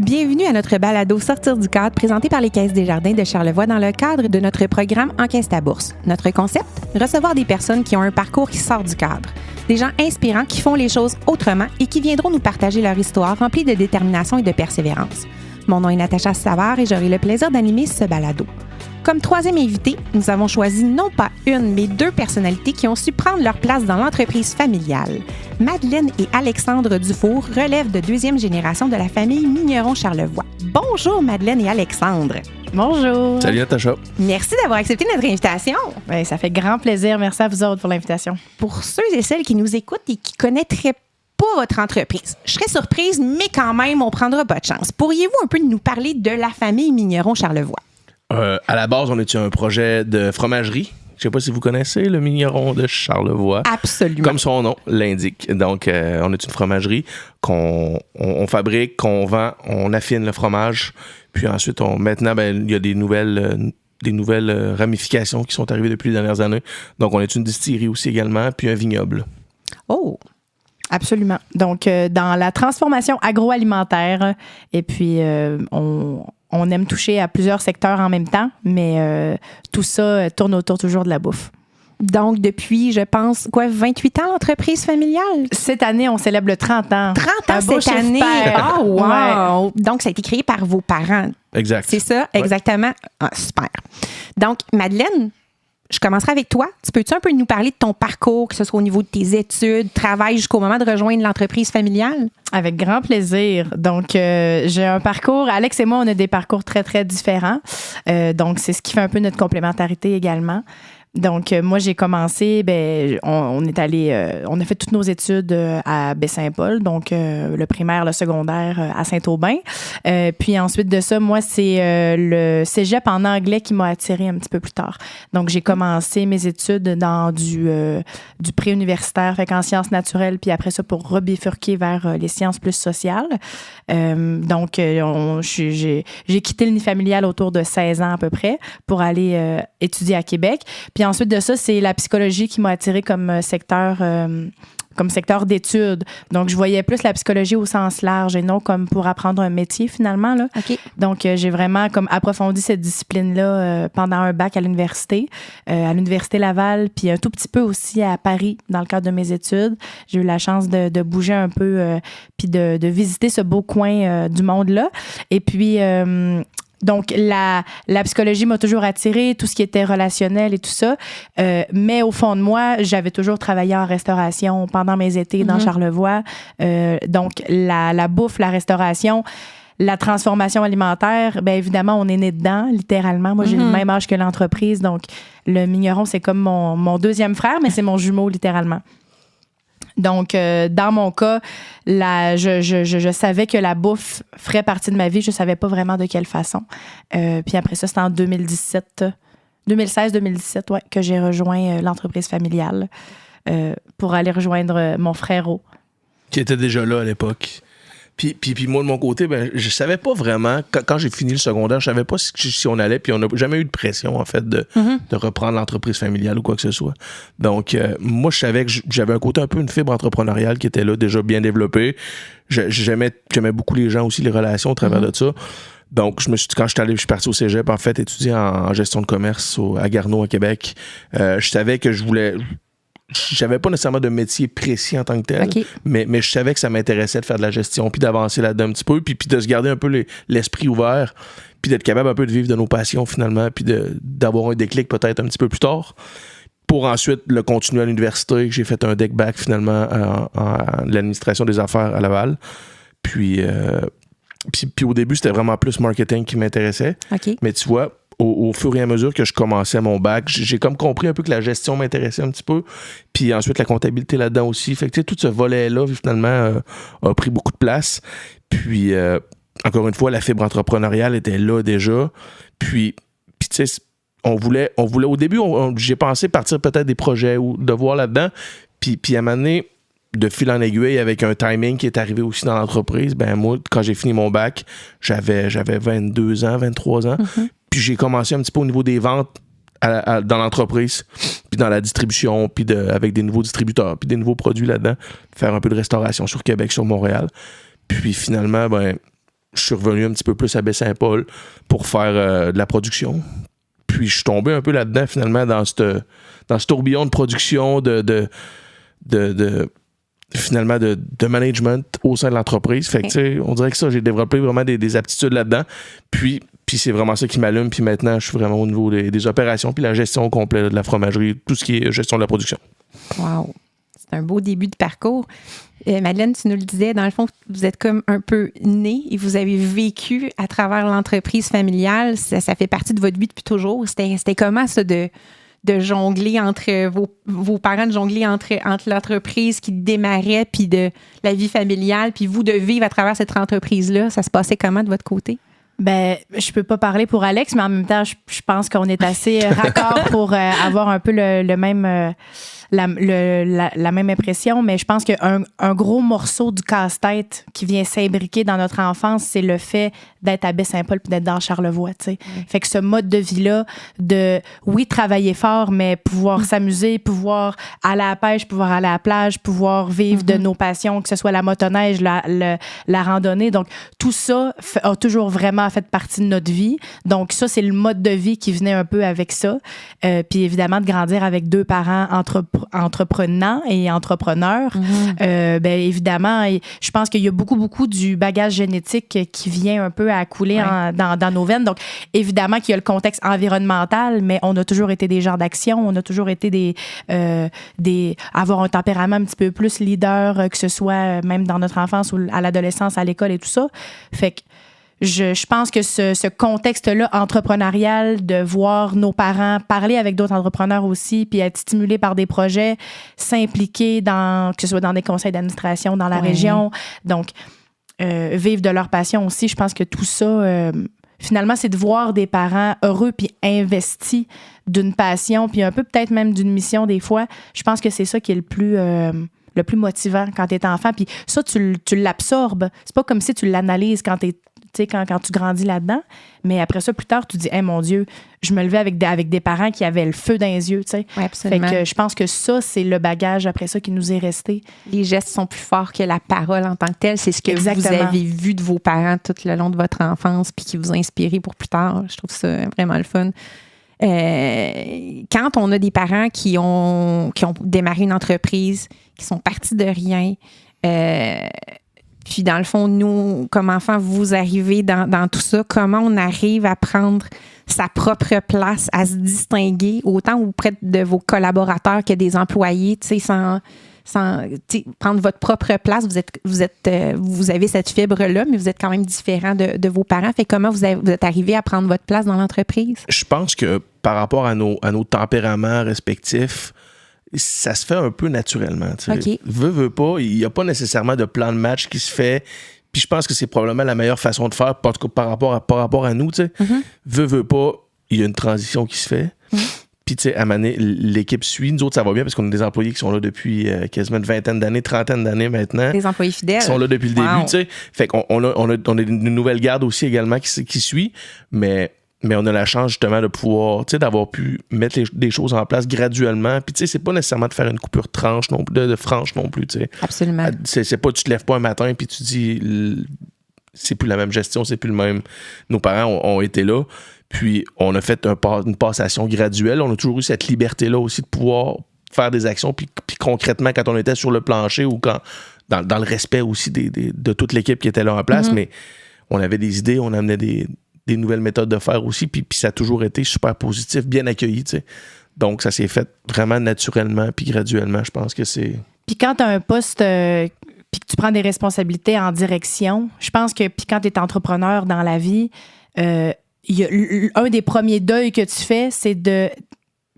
Bienvenue à notre balado Sortir du cadre présenté par les Caisses Desjardins de Charlevoix dans le cadre de notre programme Encaisse ta bourse. Notre concept, recevoir des personnes qui ont un parcours qui sort du cadre. Des gens inspirants qui font les choses autrement et qui viendront nous partager leur histoire remplie de détermination et de persévérance. Mon nom est Natacha Savard et j'aurai le plaisir d'animer ce balado. Comme troisième invité, nous avons choisi non pas une, mais deux personnalités qui ont su prendre leur place dans l'entreprise familiale. Madeleine et Alexandre Dufour relèvent de deuxième génération de la famille Migneron-Charlevoix. Bonjour Madeleine et Alexandre. Bonjour. Salut Natacha. Merci d'avoir accepté notre invitation. Oui, ça fait grand plaisir. Merci à vous autres pour l'invitation. Pour ceux et celles qui nous écoutent et qui connaîtraient pas votre entreprise, je serais surprise, mais quand même, on prendra pas de chance. Pourriez-vous un peu nous parler de la famille Migneron-Charlevoix? À la base, on est un projet de fromagerie. Je sais pas si vous connaissez le Migneron de Charlevoix. Absolument. Comme son nom l'indique. Donc, on est une fromagerie qu'on fabrique, qu'on vend, on affine le fromage. Puis ensuite, maintenant, il y a des nouvelles ramifications qui sont arrivées depuis les dernières années. Donc, on est une distillerie aussi également, puis un vignoble. Oh! Absolument. Donc, dans la transformation agroalimentaire, et puis on aime toucher à plusieurs secteurs en même temps, mais tout ça tourne autour toujours de la bouffe. Donc, depuis, je pense, 28 ans, l'entreprise familiale? Cette année, on célèbre le 30 ans. 30 ans cette année! Oh, wow! Ouais. Donc, ça a été créé par vos parents. Exact. C'est ça, exactement. Ouais. Ah, super. Donc, Madeleine, je commencerai avec toi. Tu peux-tu un peu nous parler de ton parcours, que ce soit au niveau de tes études, travail jusqu'au moment de rejoindre l'entreprise familiale? Avec grand plaisir. Donc, j'ai un parcours. Alex et moi, on a des parcours très, très différents. Donc, c'est ce qui fait un peu notre complémentarité également. Donc, moi, j'ai commencé, on est allé, on a fait toutes nos études à Baie-Saint-Paul, donc le primaire, le secondaire à Saint-Aubin. Puis ensuite de ça, moi, c'est le cégep en anglais qui m'a attirée un petit peu plus tard. Donc, j'ai commencé mes études dans du pré-universitaire, fait qu'en sciences naturelles, puis après ça, pour rebifurquer vers les sciences plus sociales. Donc, j'ai quitté le nid familial autour de 16 ans à peu près pour aller étudier à Québec. Puis ensuite de ça, c'est la psychologie qui m'a attirée comme secteur d'études. Donc, je voyais plus la psychologie au sens large et non comme pour apprendre un métier finalement, là. Okay. Donc, j'ai vraiment comme approfondi cette discipline-là pendant un bac à l'université Laval, puis un tout petit peu aussi à Paris dans le cadre de mes études. J'ai eu la chance de bouger un peu puis de visiter ce beau coin du monde-là. Et puis... donc, la psychologie m'a toujours attirée, tout ce qui était relationnel et tout ça. Mais au fond de moi, j'avais toujours travaillé en restauration pendant mes étés dans Charlevoix. Donc, la bouffe, la restauration, la transformation alimentaire, bien évidemment, on est né dedans, littéralement. Moi, j'ai le même âge que l'entreprise. Donc, le Migneron, c'est comme mon deuxième frère, mais c'est mon jumeau, littéralement. Donc, dans mon cas, je savais que la bouffe ferait partie de ma vie. Je ne savais pas vraiment de quelle façon. Puis après ça, c'était en 2016-2017 que j'ai rejoint l'entreprise familiale pour aller rejoindre mon frérot. Qui était déjà là à l'époque. Puis moi, de mon côté, je savais pas vraiment, quand j'ai fini le secondaire, je savais pas si on allait, puis on n'a jamais eu de pression, en fait, de reprendre l'entreprise familiale ou quoi que ce soit. Donc, moi, je savais que j'avais un côté un peu une fibre entrepreneuriale qui était là, déjà bien développée. J'aimais beaucoup les gens aussi, les relations au travers de ça. Donc, quand je suis parti au cégep, en fait, étudier en gestion de commerce à Garneau, à Québec, je savais que j'avais pas nécessairement de métier précis en tant que tel, mais je savais que ça m'intéressait de faire de la gestion, puis d'avancer là-dedans un petit peu, puis de se garder un peu l'esprit ouvert, puis d'être capable un peu de vivre de nos passions finalement, puis d'avoir un déclic peut-être un petit peu plus tard, pour ensuite le continuer à l'université. J'ai fait un deck back finalement en l'administration des affaires à Laval. Puis au début, c'était vraiment plus marketing qui m'intéressait. Mais tu vois, au fur et à mesure que je commençais mon bac, j'ai comme compris un peu que la gestion m'intéressait un petit peu. Puis ensuite, la comptabilité là-dedans aussi. Fait que tu sais, tout ce volet-là, finalement, a pris beaucoup de place. Puis, encore une fois, la fibre entrepreneuriale était là déjà. Puis tu sais, on voulait au début, j'ai pensé partir peut-être des projets ou de voir là-dedans. Puis à un moment donné, de fil en aiguille, avec un timing qui est arrivé aussi dans l'entreprise, moi, quand j'ai fini mon bac, j'avais 22 ans, 23 ans. Puis j'ai commencé un petit peu au niveau des ventes dans l'entreprise, puis dans la distribution, puis avec des nouveaux distributeurs, puis des nouveaux produits là-dedans, faire un peu de restauration sur Québec, sur Montréal. Puis finalement, je suis revenu un petit peu plus à Baie-Saint-Paul pour faire de la production. Puis je suis tombé un peu là-dedans, finalement, dans ce tourbillon de production, finalement de management au sein de l'entreprise. Fait que, tu sais, on dirait que ça, j'ai développé vraiment des aptitudes là-dedans. Puis c'est vraiment ça qui m'allume. Puis maintenant, je suis vraiment au niveau des opérations, puis la gestion complète de la fromagerie, tout ce qui est gestion de la production. Wow! C'est un beau début de parcours. Madeleine, tu nous le disais, dans le fond, vous êtes comme un peu né et vous avez vécu à travers l'entreprise familiale. Ça fait partie de votre vie depuis toujours. C'était comment ça de jongler entre vos parents, de jongler entre l'entreprise qui démarrait puis de la vie familiale, puis vous de vivre à travers cette entreprise-là? Ça se passait comment de votre côté? Ben, je peux pas parler pour Alex, mais en même temps, je pense qu'on est assez raccord pour avoir un peu le même... la même impression, mais je pense qu'un gros morceau du casse-tête qui vient s'imbriquer dans notre enfance, c'est le fait d'être à Baie-Saint-Paul puis d'être dans Charlevoix, tu sais. Fait que ce mode de vie-là, oui, travailler fort, mais pouvoir s'amuser, pouvoir aller à la pêche, pouvoir aller à la plage, pouvoir vivre de nos passions, que ce soit la motoneige, la randonnée. Donc, tout ça a toujours vraiment fait partie de notre vie. Donc, ça, c'est le mode de vie qui venait un peu avec ça. Puis évidemment, de grandir avec deux parents entreprenants et entrepreneurs, ben évidemment, je pense qu'il y a beaucoup du bagage génétique qui vient un peu à couler dans nos veines. Donc, évidemment qu'il y a le contexte environnemental, mais on a toujours été des gens d'action, on a toujours été avoir un tempérament un petit peu plus leader, que ce soit même dans notre enfance ou à l'adolescence, à l'école et tout ça. Fait que je pense que ce contexte-là entrepreneurial, de voir nos parents parler avec d'autres entrepreneurs aussi, puis être stimulés par des projets, s'impliquer que ce soit dans des conseils d'administration dans la région, donc vivre de leur passion aussi. Je pense que tout ça, finalement, c'est de voir des parents heureux puis investis d'une passion, puis un peu peut-être même d'une mission des fois. Je pense que c'est ça qui est le plus motivant quand tu es enfant. Puis ça, tu l'absorbes. C'est pas comme si tu l'analyses quand tu grandis là-dedans. Mais après ça, plus tard, tu dis, hey, mon Dieu, je me levais avec des parents qui avaient le feu dans les yeux. Oui, absolument. Fait que je pense que ça, c'est le bagage après ça qui nous est resté. Les gestes sont plus forts que la parole en tant que telle. C'est ce que vous avez vu de vos parents tout le long de votre enfance puis qui vous a inspiré pour plus tard. Je trouve ça vraiment le fun. Quand on a des parents qui ont démarré une entreprise, qui sont partis de rien, puis dans le fond, nous, comme enfants, vous arrivez dans tout ça, comment on arrive à prendre sa propre place, à se distinguer autant auprès de vos collaborateurs que des employés, tu sais, sans prendre votre propre place. Vous avez cette fibre-là, mais vous êtes quand même différent de vos parents. Fait comment vous êtes arrivé à prendre votre place dans l'entreprise? Je pense que par rapport à nos tempéraments respectifs, ça se fait un peu naturellement. Okay. Veux pas, il n'y a pas nécessairement de plan de match qui se fait. Puis je pense que c'est probablement la meilleure façon de faire, en tout cas par rapport à nous. Veux pas, il y a une transition qui se fait. Puis, tu sais, à Mané, l'équipe suit. Nous autres, ça va bien parce qu'on a des employés qui sont là depuis quasiment une vingtaine d'années, trentaine d'années maintenant. Des employés fidèles. Qui sont là depuis le début, tu sais. Fait qu'on a une nouvelle garde aussi également qui suit, mais on a la chance justement de pouvoir, tu sais, d'avoir pu mettre des choses en place graduellement. Puis, tu sais, c'est pas nécessairement de faire une coupure de franche non plus, tu sais. Absolument. C'est pas, tu te lèves pas un matin puis tu dis, c'est plus la même gestion, c'est plus le même. Nos parents ont été là. Puis, on a fait une passation graduelle. On a toujours eu cette liberté-là aussi de pouvoir faire des actions. Puis concrètement, quand on était sur le plancher ou quand dans le respect aussi de toute l'équipe qui était là en place, mais on avait des idées, on amenait des nouvelles méthodes de faire aussi. Puis ça a toujours été super positif, bien accueilli, tu sais. Donc, ça s'est fait vraiment naturellement puis graduellement. Je pense que c'est... Puis quand tu as un poste... puis que tu prends des responsabilités en direction, je pense que puis quand tu es entrepreneur dans la vie... il y a un des premiers deuils que tu fais, c'est que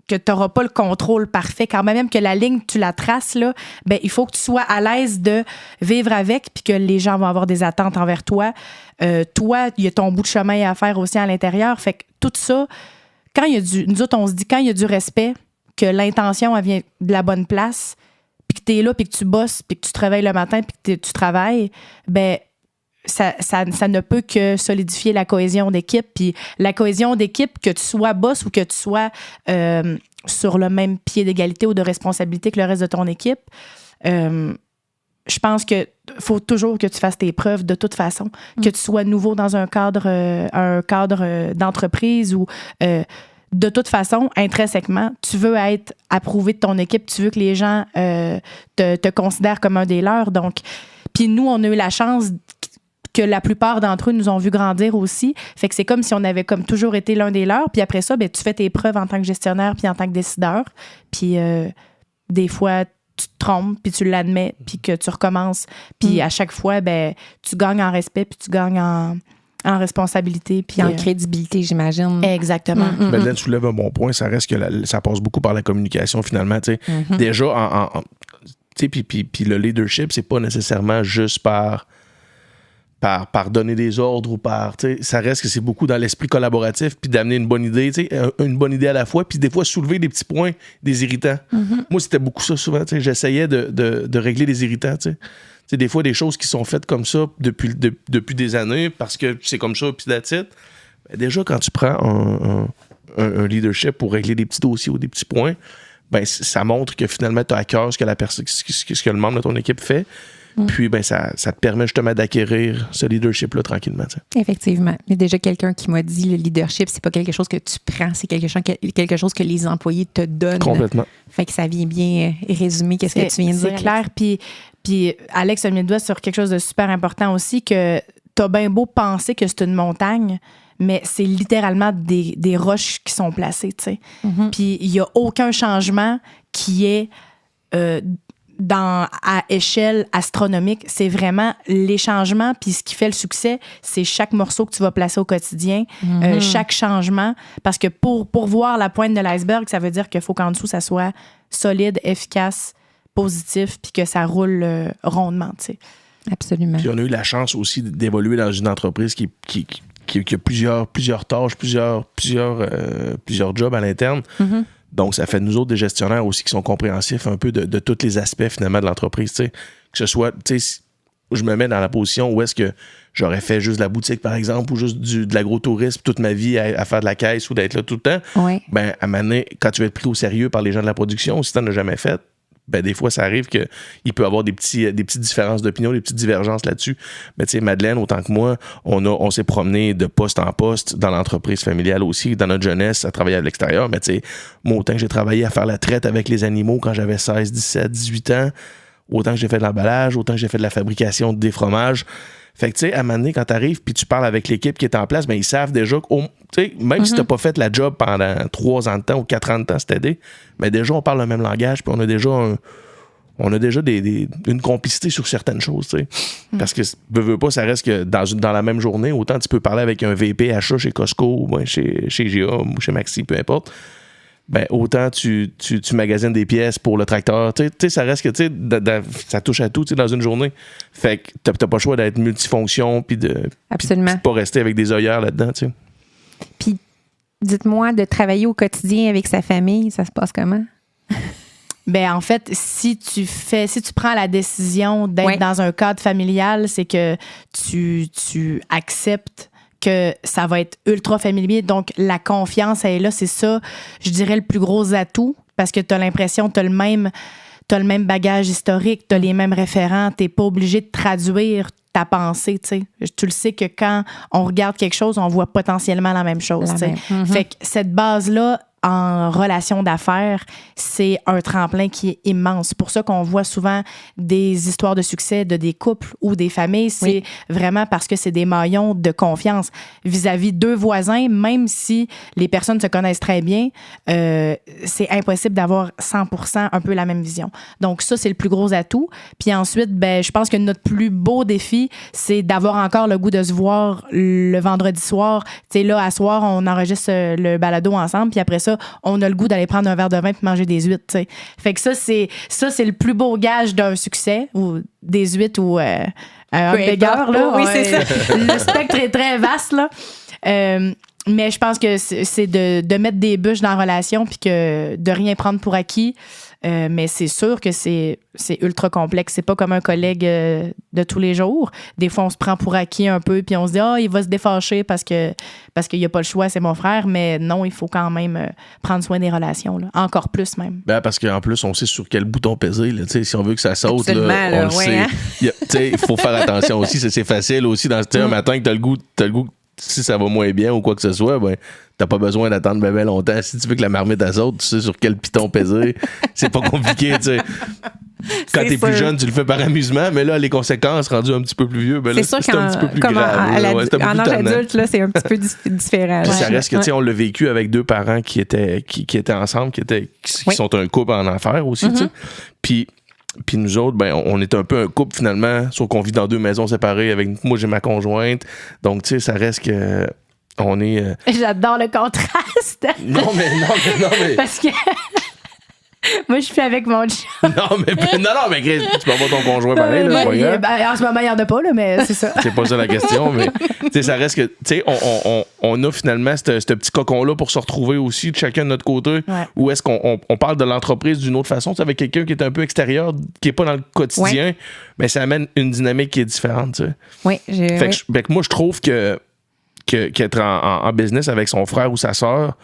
tu n'auras pas le contrôle parfait. Quand même que la ligne, tu la traces, là, ben, il faut que tu sois à l'aise de vivre avec puis que les gens vont avoir des attentes envers toi. Toi, il y a ton bout de chemin à faire aussi à l'intérieur. Fait que tout ça, nous autres, on se dit, quand il y a du respect, que l'intention, elle vient de la bonne place, puis que tu es là, puis que tu bosses, puis que tu te réveilles le matin, puis que tu travailles, ben ça ne peut que solidifier la cohésion d'équipe. Puis la cohésion d'équipe, que tu sois boss ou que tu sois sur le même pied d'égalité ou de responsabilité que le reste de ton équipe, je pense que faut toujours que tu fasses tes preuves de toute façon, que tu sois nouveau dans un cadre d'entreprise ou de toute façon, intrinsèquement, tu veux être approuvé de ton équipe, tu veux que les gens te considèrent comme un des leurs. Donc, puis nous, on a eu la chance que la plupart d'entre eux nous ont vu grandir aussi. Fait que c'est comme si on avait comme toujours été l'un des leurs. Puis après ça, ben, tu fais tes preuves en tant que gestionnaire puis en tant que décideur. Puis des fois, tu te trompes, puis tu l'admets, puis que tu recommences. Puis à chaque fois, ben, tu gagnes en respect, puis tu gagnes en responsabilité. Puis en crédibilité, j'imagine. Exactement. Madeleine soulève un bon point. Ça reste que ça passe beaucoup par la communication, finalement. Déjà, puis le leadership, c'est pas nécessairement juste par donner des ordres ou ça reste que c'est beaucoup dans l'esprit collaboratif puis d'amener une bonne idée, une bonne idée à la fois, puis des fois soulever des petits points, des irritants. Moi, c'était beaucoup ça souvent, j'essayais de régler les irritants, des fois des choses qui sont faites comme ça depuis des années parce que c'est comme ça, puis that's it. Ben, déjà, quand tu prends un leadership pour régler des petits dossiers ou des petits points, ben, ça montre que finalement, tu as à cœur ce que le membre de ton équipe fait. Puis, ben, ça te permet justement d'acquérir ce leadership-là tranquillement. Effectivement. Il y a déjà quelqu'un qui m'a dit le leadership, c'est pas quelque chose que tu prends, c'est quelque chose que les employés te donnent. Complètement. Fait que ça vient bien résumer qu'est-ce que tu viens de dire. C'est clair. Puis Alex a mis le doigt sur quelque chose de super important aussi, que t'as bien beau penser que c'est une montagne, mais c'est littéralement des roches qui sont placées, tu sais. Puis il n'y a aucun changement qui est à échelle astronomique. C'est vraiment les changements, puis ce qui fait le succès, c'est chaque morceau que tu vas placer au quotidien, chaque changement, parce que pour voir la pointe de l'iceberg, ça veut dire qu'il faut qu'en dessous, ça soit solide, efficace, positif, puis que ça roule rondement, tu sais. Absolument. Puis on a eu la chance aussi d'évoluer dans une entreprise qui a plusieurs tâches, plusieurs jobs à l'interne. Donc, ça fait de nous autres des gestionnaires aussi qui sont compréhensifs un peu de tous les aspects finalement de l'entreprise. Que ce soit, je me mets dans la position où est-ce que j'aurais fait juste de la boutique, par exemple, ou juste de l'agrotourisme toute ma vie à faire de la caisse ou d'être là tout le temps. Oui. Ben, à un moment donné, quand tu vas être pris au sérieux par les gens de la production, si tu n'en as jamais fait, ben des fois, ça arrive qu'il peut y avoir des petites différences d'opinion, des petites divergences là-dessus. Mais tu sais, Madeleine, autant que moi, on s'est promené de poste en poste dans l'entreprise familiale aussi, dans notre jeunesse, à travailler à l'extérieur. Mais tu sais, moi, autant que j'ai travaillé à faire la traite avec les animaux quand j'avais 16, 17, 18 ans, autant que j'ai fait de l'emballage, autant que j'ai fait de la fabrication des fromages. Fait que, tu sais, à un moment donné, quand t'arrives puis tu parles avec l'équipe qui est en place, ben ils savent déjà que, même si t'as pas fait la job pendant 3 ans de temps ou 4 ans de temps, c'est aidé, mais déjà, on parle le même langage puis on a déjà une complicité sur certaines choses, tu sais. Parce que, veux pas, ça reste que dans la même journée, autant tu peux parler avec un VP achat chez Costco ou chez GA ou chez Maxi, peu importe. Ben, autant tu magasines des pièces pour le tracteur. Tu sais, ça reste que, ça touche à tout, dans une journée. Fait que t'as pas le choix d'être multifonction puis de pas rester avec des œillères là-dedans, tu sais. Puis, dites-moi, de travailler au quotidien avec sa famille, ça se passe comment? Ben, en fait, si tu prends la décision d'être dans un cadre familial, c'est que tu acceptes que ça va être ultra familier. Donc, la confiance, elle est là. C'est ça, je dirais, le plus gros atout parce que tu as l'impression que tu as le même bagage historique, tu as les mêmes référents. Tu n'es pas obligé de traduire ta pensée, tu sais. Tu le sais que quand on regarde quelque chose, on voit potentiellement la même chose, tu sais. Fait que cette base-là, en relation d'affaires, c'est un tremplin qui est immense. C'est pour ça qu'on voit souvent des histoires de succès de des couples ou des familles. C'est vraiment parce que c'est des maillons de confiance vis-à-vis deux voisins, même si les personnes se connaissent très bien, c'est impossible d'avoir 100% un peu la même vision. Donc ça, c'est le plus gros atout. Puis ensuite, ben, je pense que notre plus beau défi, c'est d'avoir encore le goût de se voir le vendredi soir. Tu sais, là, à soir, on enregistre le balado ensemble, puis après ça, on a le goût d'aller prendre un verre de vin puis manger des huîtres, tu sais. Fait que ça, c'est le plus beau gage d'un succès, ou des huîtres ou un bégard, là. Oui, c'est ça. Le spectre est très vaste, là. Mais je pense que c'est de mettre des bûches dans la relation puis que de rien prendre pour acquis. Mais c'est sûr que c'est ultra complexe. C'est pas comme un collègue de tous les jours. Des fois, on se prend pour acquis un peu, puis on se dit il va se défâcher parce qu'il n'y a pas le choix, c'est mon frère. Mais non, il faut quand même prendre soin des relations, là. Encore plus même. Ben, parce qu'en plus, on sait sur quel bouton peser. Là, si on veut que ça saute, là, on le sait. Hein? Il faut faire attention aussi. C'est facile aussi. Un matin que t'as le goût, si ça va moins bien ou quoi que ce soit, ben, t'as pas besoin d'attendre bébé longtemps. Si tu veux que la marmite elle saute, tu sais sur quel piton peser. C'est pas compliqué, tu sais. Quand t'es plus jeune, tu le fais par amusement, mais là, les conséquences rendues un petit peu plus vieux, ben là, c'est sûr c'est un petit peu plus comme grave. En âge adulte, là, c'est un petit peu différent. Puis ça reste que, tu sais, on l'a vécu avec deux parents qui étaient ensemble, qui sont un couple en affaires aussi, tu sais. Puis nous autres, ben, on est un peu un couple finalement, sauf qu'on vit dans 2 maisons séparées. Avec moi, j'ai ma conjointe. Donc, tu sais, ça reste que on est. J'adore le contraste. Non, mais. Parce que moi, je suis avec mon chum. non, mais Chris, tu peux avoir ton conjoint pareil, là, en ce moment, il n'y en a pas, là, mais c'est ça. C'est pas ça la question, mais tu sais, ça reste que, tu sais, on a finalement ce petit cocon-là pour se retrouver aussi de chacun de notre côté. Ouais. Où est-ce qu'on parle de l'entreprise d'une autre façon, avec quelqu'un qui est un peu extérieur, qui n'est pas dans le quotidien, mais ça amène une dynamique qui est différente, tu sais. Oui, fait que moi, je trouve qu'être en business avec son frère ou sa sœur,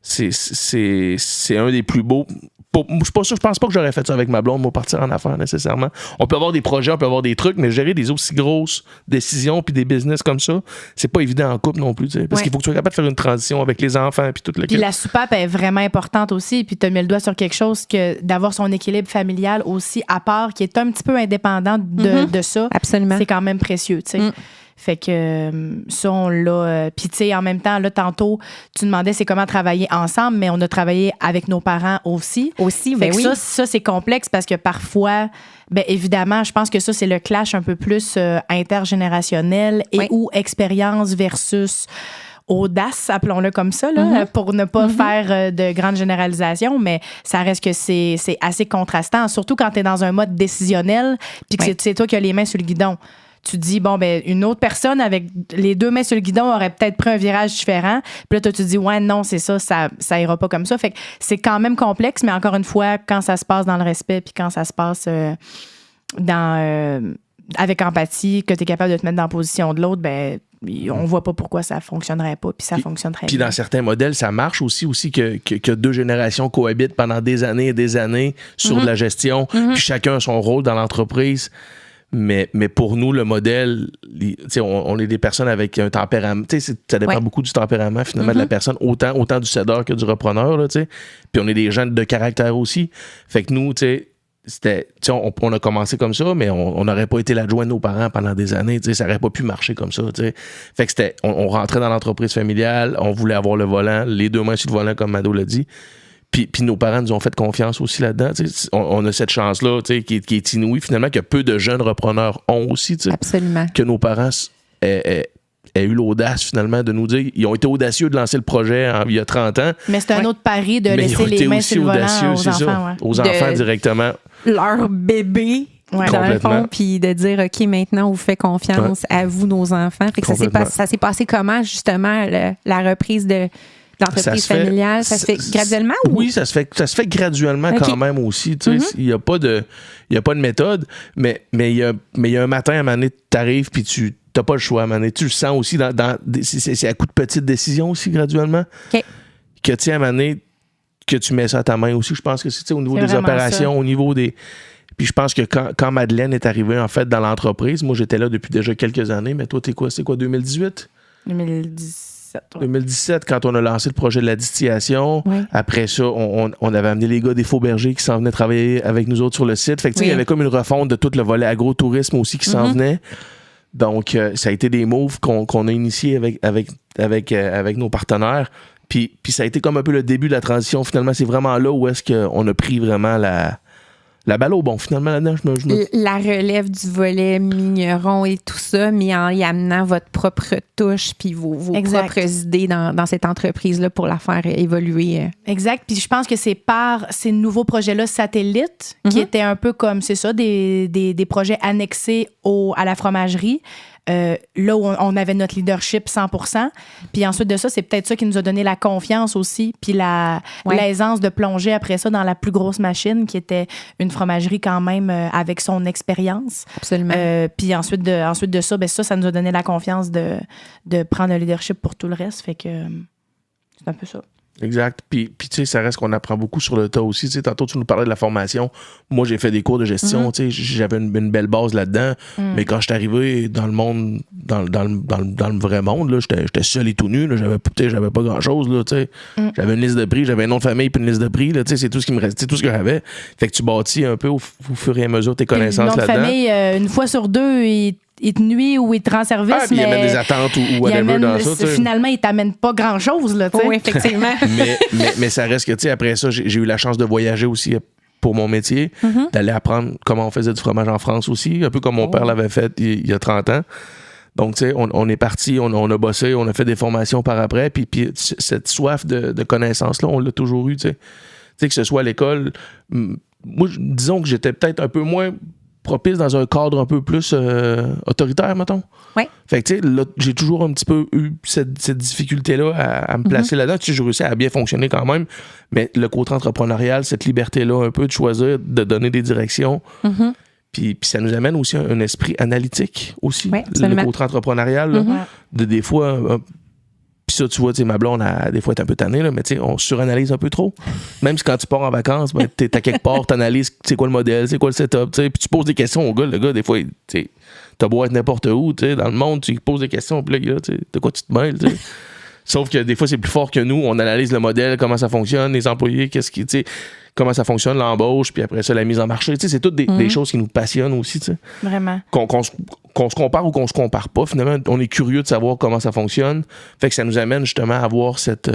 c'est un des plus beaux. Je pense pas que j'aurais fait ça avec ma blonde, moi, partir en affaires nécessairement. On peut avoir des projets, on peut avoir des trucs, mais gérer des aussi grosses décisions puis des business comme ça, c'est pas évident en couple non plus. Parce qu'il faut que tu sois capable de faire une transition avec les enfants puis tout le. Puis la soupape est vraiment importante aussi. Puis tu as mis le doigt sur quelque chose que d'avoir son équilibre familial aussi à part, qui est un petit peu indépendant de ça. Absolument. C'est quand même précieux, tu sais. Fait que ça, on l'a. Puis, tu sais, en même temps, là, tantôt, tu demandais c'est comment travailler ensemble, mais on a travaillé avec nos parents aussi. Ben oui. Ça, c'est complexe parce que parfois, bien évidemment, je pense que ça, c'est le clash un peu plus intergénérationnel et ou expérience versus audace, appelons-le comme ça, là, pour ne pas faire de grandes généralisations, mais ça reste que c'est assez contrastant, surtout quand tu es dans un mode décisionnel puis que c'est toi qui as les mains sur le guidon. Tu te dis, bon, ben une autre personne avec les 2 mains sur le guidon aurait peut-être pris un virage différent. Puis là, toi, tu te dis, ouais, non, c'est ça ira pas comme ça. Fait que c'est quand même complexe, mais encore une fois, quand ça se passe dans le respect puis quand ça se passe avec empathie, que tu es capable de te mettre dans la position de l'autre, ben on voit pas pourquoi ça fonctionnerait pas, puis ça fonctionne très bien. Puis dans certains modèles, ça marche aussi que 2 générations cohabitent pendant des années et des années sur de la gestion, puis chacun a son rôle dans l'entreprise. Mais pour nous, le modèle, on est des personnes avec un tempérament. Ça dépend beaucoup du tempérament, finalement, de la personne, autant du cédeur que du repreneur. Là, puis on est des gens de caractère aussi. Fait que nous, on a commencé comme ça, mais on n'aurait pas été l'adjoint de nos parents pendant des années. Ça n'aurait pas pu marcher comme ça. Fait que on rentrait dans l'entreprise familiale, on voulait avoir le volant, les 2 mains sur le volant, comme Mado l'a dit. Puis nos parents nous ont fait confiance aussi là-dedans. On a cette chance-là qui est inouïe, finalement, que peu de jeunes repreneurs ont aussi. Absolument. Que nos parents aient eu l'audace, finalement, de nous dire. Ils ont été audacieux de lancer le projet il y a 30 ans. Mais c'est un autre pari de laisser les mains sur le volant aux enfants. Aux enfants directement. Leur bébé. Ouais, dans le fond, puis de dire, OK, maintenant, on vous fait confiance à vous, nos enfants. Fait que ça s'est passé comment, justement, la reprise de l'entreprise familiale? Ça se fait graduellement? Oui, ça se fait graduellement quand même aussi. Il n'y a pas de méthode, mais il y a un matin, à un moment donné, tu arrives puis tu n'as pas le choix. À un moment donné, tu le sens aussi. C'est à coup de petites décisions aussi, graduellement. OK. Que, tu sais, à un moment donné, que tu mets ça à ta main aussi. Je pense que c'est au niveau des opérations, ça. Au niveau des... Puis je pense que quand Madeleine est arrivée, en fait, dans l'entreprise, moi, j'étais là depuis déjà quelques années, mais toi, c'est quoi, 2018? 2017, quand on a lancé le projet de la distillation. Oui. Après ça, on avait amené les gars des Faux Bergers qui s'en venaient travailler avec nous autres sur le site. Fait que, il y avait comme une refonte de tout le volet agrotourisme aussi qui s'en venait. Donc, ça a été des moves qu'on a initiés avec nos partenaires. Puis ça a été comme un peu le début de la transition. Finalement, c'est vraiment là où est-ce qu'on a pris vraiment la balle au bon, finalement, là-dedans. La relève du volet migneron et tout ça, mais en y amenant votre propre touche puis vos propres idées dans cette entreprise-là pour la faire évoluer. Exact. Puis je pense que c'est par ces nouveaux projets-là satellites qui étaient un peu comme, c'est ça, des projets annexés à la fromagerie. là où on avait notre leadership 100%. Puis ensuite de ça, c'est peut-être ça qui nous a donné la confiance aussi, puis l'aisance de plonger après ça dans la plus grosse machine, qui était une fromagerie quand même avec son expérience. Absolument. Puis ensuite de ça, ben ça nous a donné la confiance de prendre le leadership pour tout le reste. Fait que c'est un peu ça. Exact. Puis tu sais, ça reste qu'on apprend beaucoup sur le tas aussi. Tu sais, tantôt, tu nous parlais de la formation. Moi, j'ai fait des cours de gestion. Tu sais, j'avais une belle base là-dedans. Mais quand je suis arrivé dans le monde, dans le vrai monde, là, j'étais seul et tout nu. Là, j'avais pas grand-chose. Là, tu sais. J'avais une liste de prix, j'avais un nom de famille puis une liste de prix. Là, tu sais, c'est tout ce qui me restait, tout ce que j'avais. Fait que tu bâtis un peu au fur et à mesure tes connaissances là-dedans. Le nom de famille, une fois sur deux, il te nuit ou il te rend service, mais il amène des attentes ou whatever dans ça. T'sais. Finalement, il t'amène pas grand-chose. Là, oui, effectivement. mais ça reste que, tu sais, après ça, j'ai eu la chance de voyager aussi pour mon métier, d'aller apprendre comment on faisait du fromage en France aussi, un peu comme mon père l'avait fait il y a 30 ans. Donc, tu sais, on est parti, on a bossé, on a fait des formations par après, puis cette soif de connaissances-là, on l'a toujours eu, tu sais. Tu sais, que ce soit à l'école, moi, disons que j'étais peut-être un peu moins propice dans un cadre un peu plus autoritaire, mettons. Oui. Fait que, tu sais, là, j'ai toujours un petit peu eu cette difficulté-là à me placer là-dedans. Tu sais, j'ai réussi à bien fonctionner quand même, mais le côté entrepreneurial, cette liberté-là un peu de choisir, de donner des directions, puis ça nous amène aussi un esprit analytique aussi, le côté entrepreneurial, là, de des fois... Puis ça, tu vois, ma blonde, des fois, est un peu tannée, là, mais tu sais, on suranalyse un peu trop. Même si quand tu pars en vacances, ben, t'es à quelque part, t'analyses c'est quoi le modèle, c'est quoi le setup, tu sais, puis tu poses des questions au gars. Le gars, des fois, tu sais, t'as beau être n'importe où, tu sais, dans le monde, tu poses des questions, puis là, tu sais, de quoi tu te mêles, tu sais. Sauf que des fois, c'est plus fort que nous. On analyse le modèle, comment ça fonctionne, les employés, tu sais, comment ça fonctionne, l'embauche, puis après ça, la mise en marché. Tu sais, c'est toutes des choses qui nous passionnent aussi, tu sais. Vraiment. Qu'on se compare ou qu'on se compare pas, finalement, on est curieux de savoir comment ça fonctionne. Fait que ça nous amène justement à avoir cette...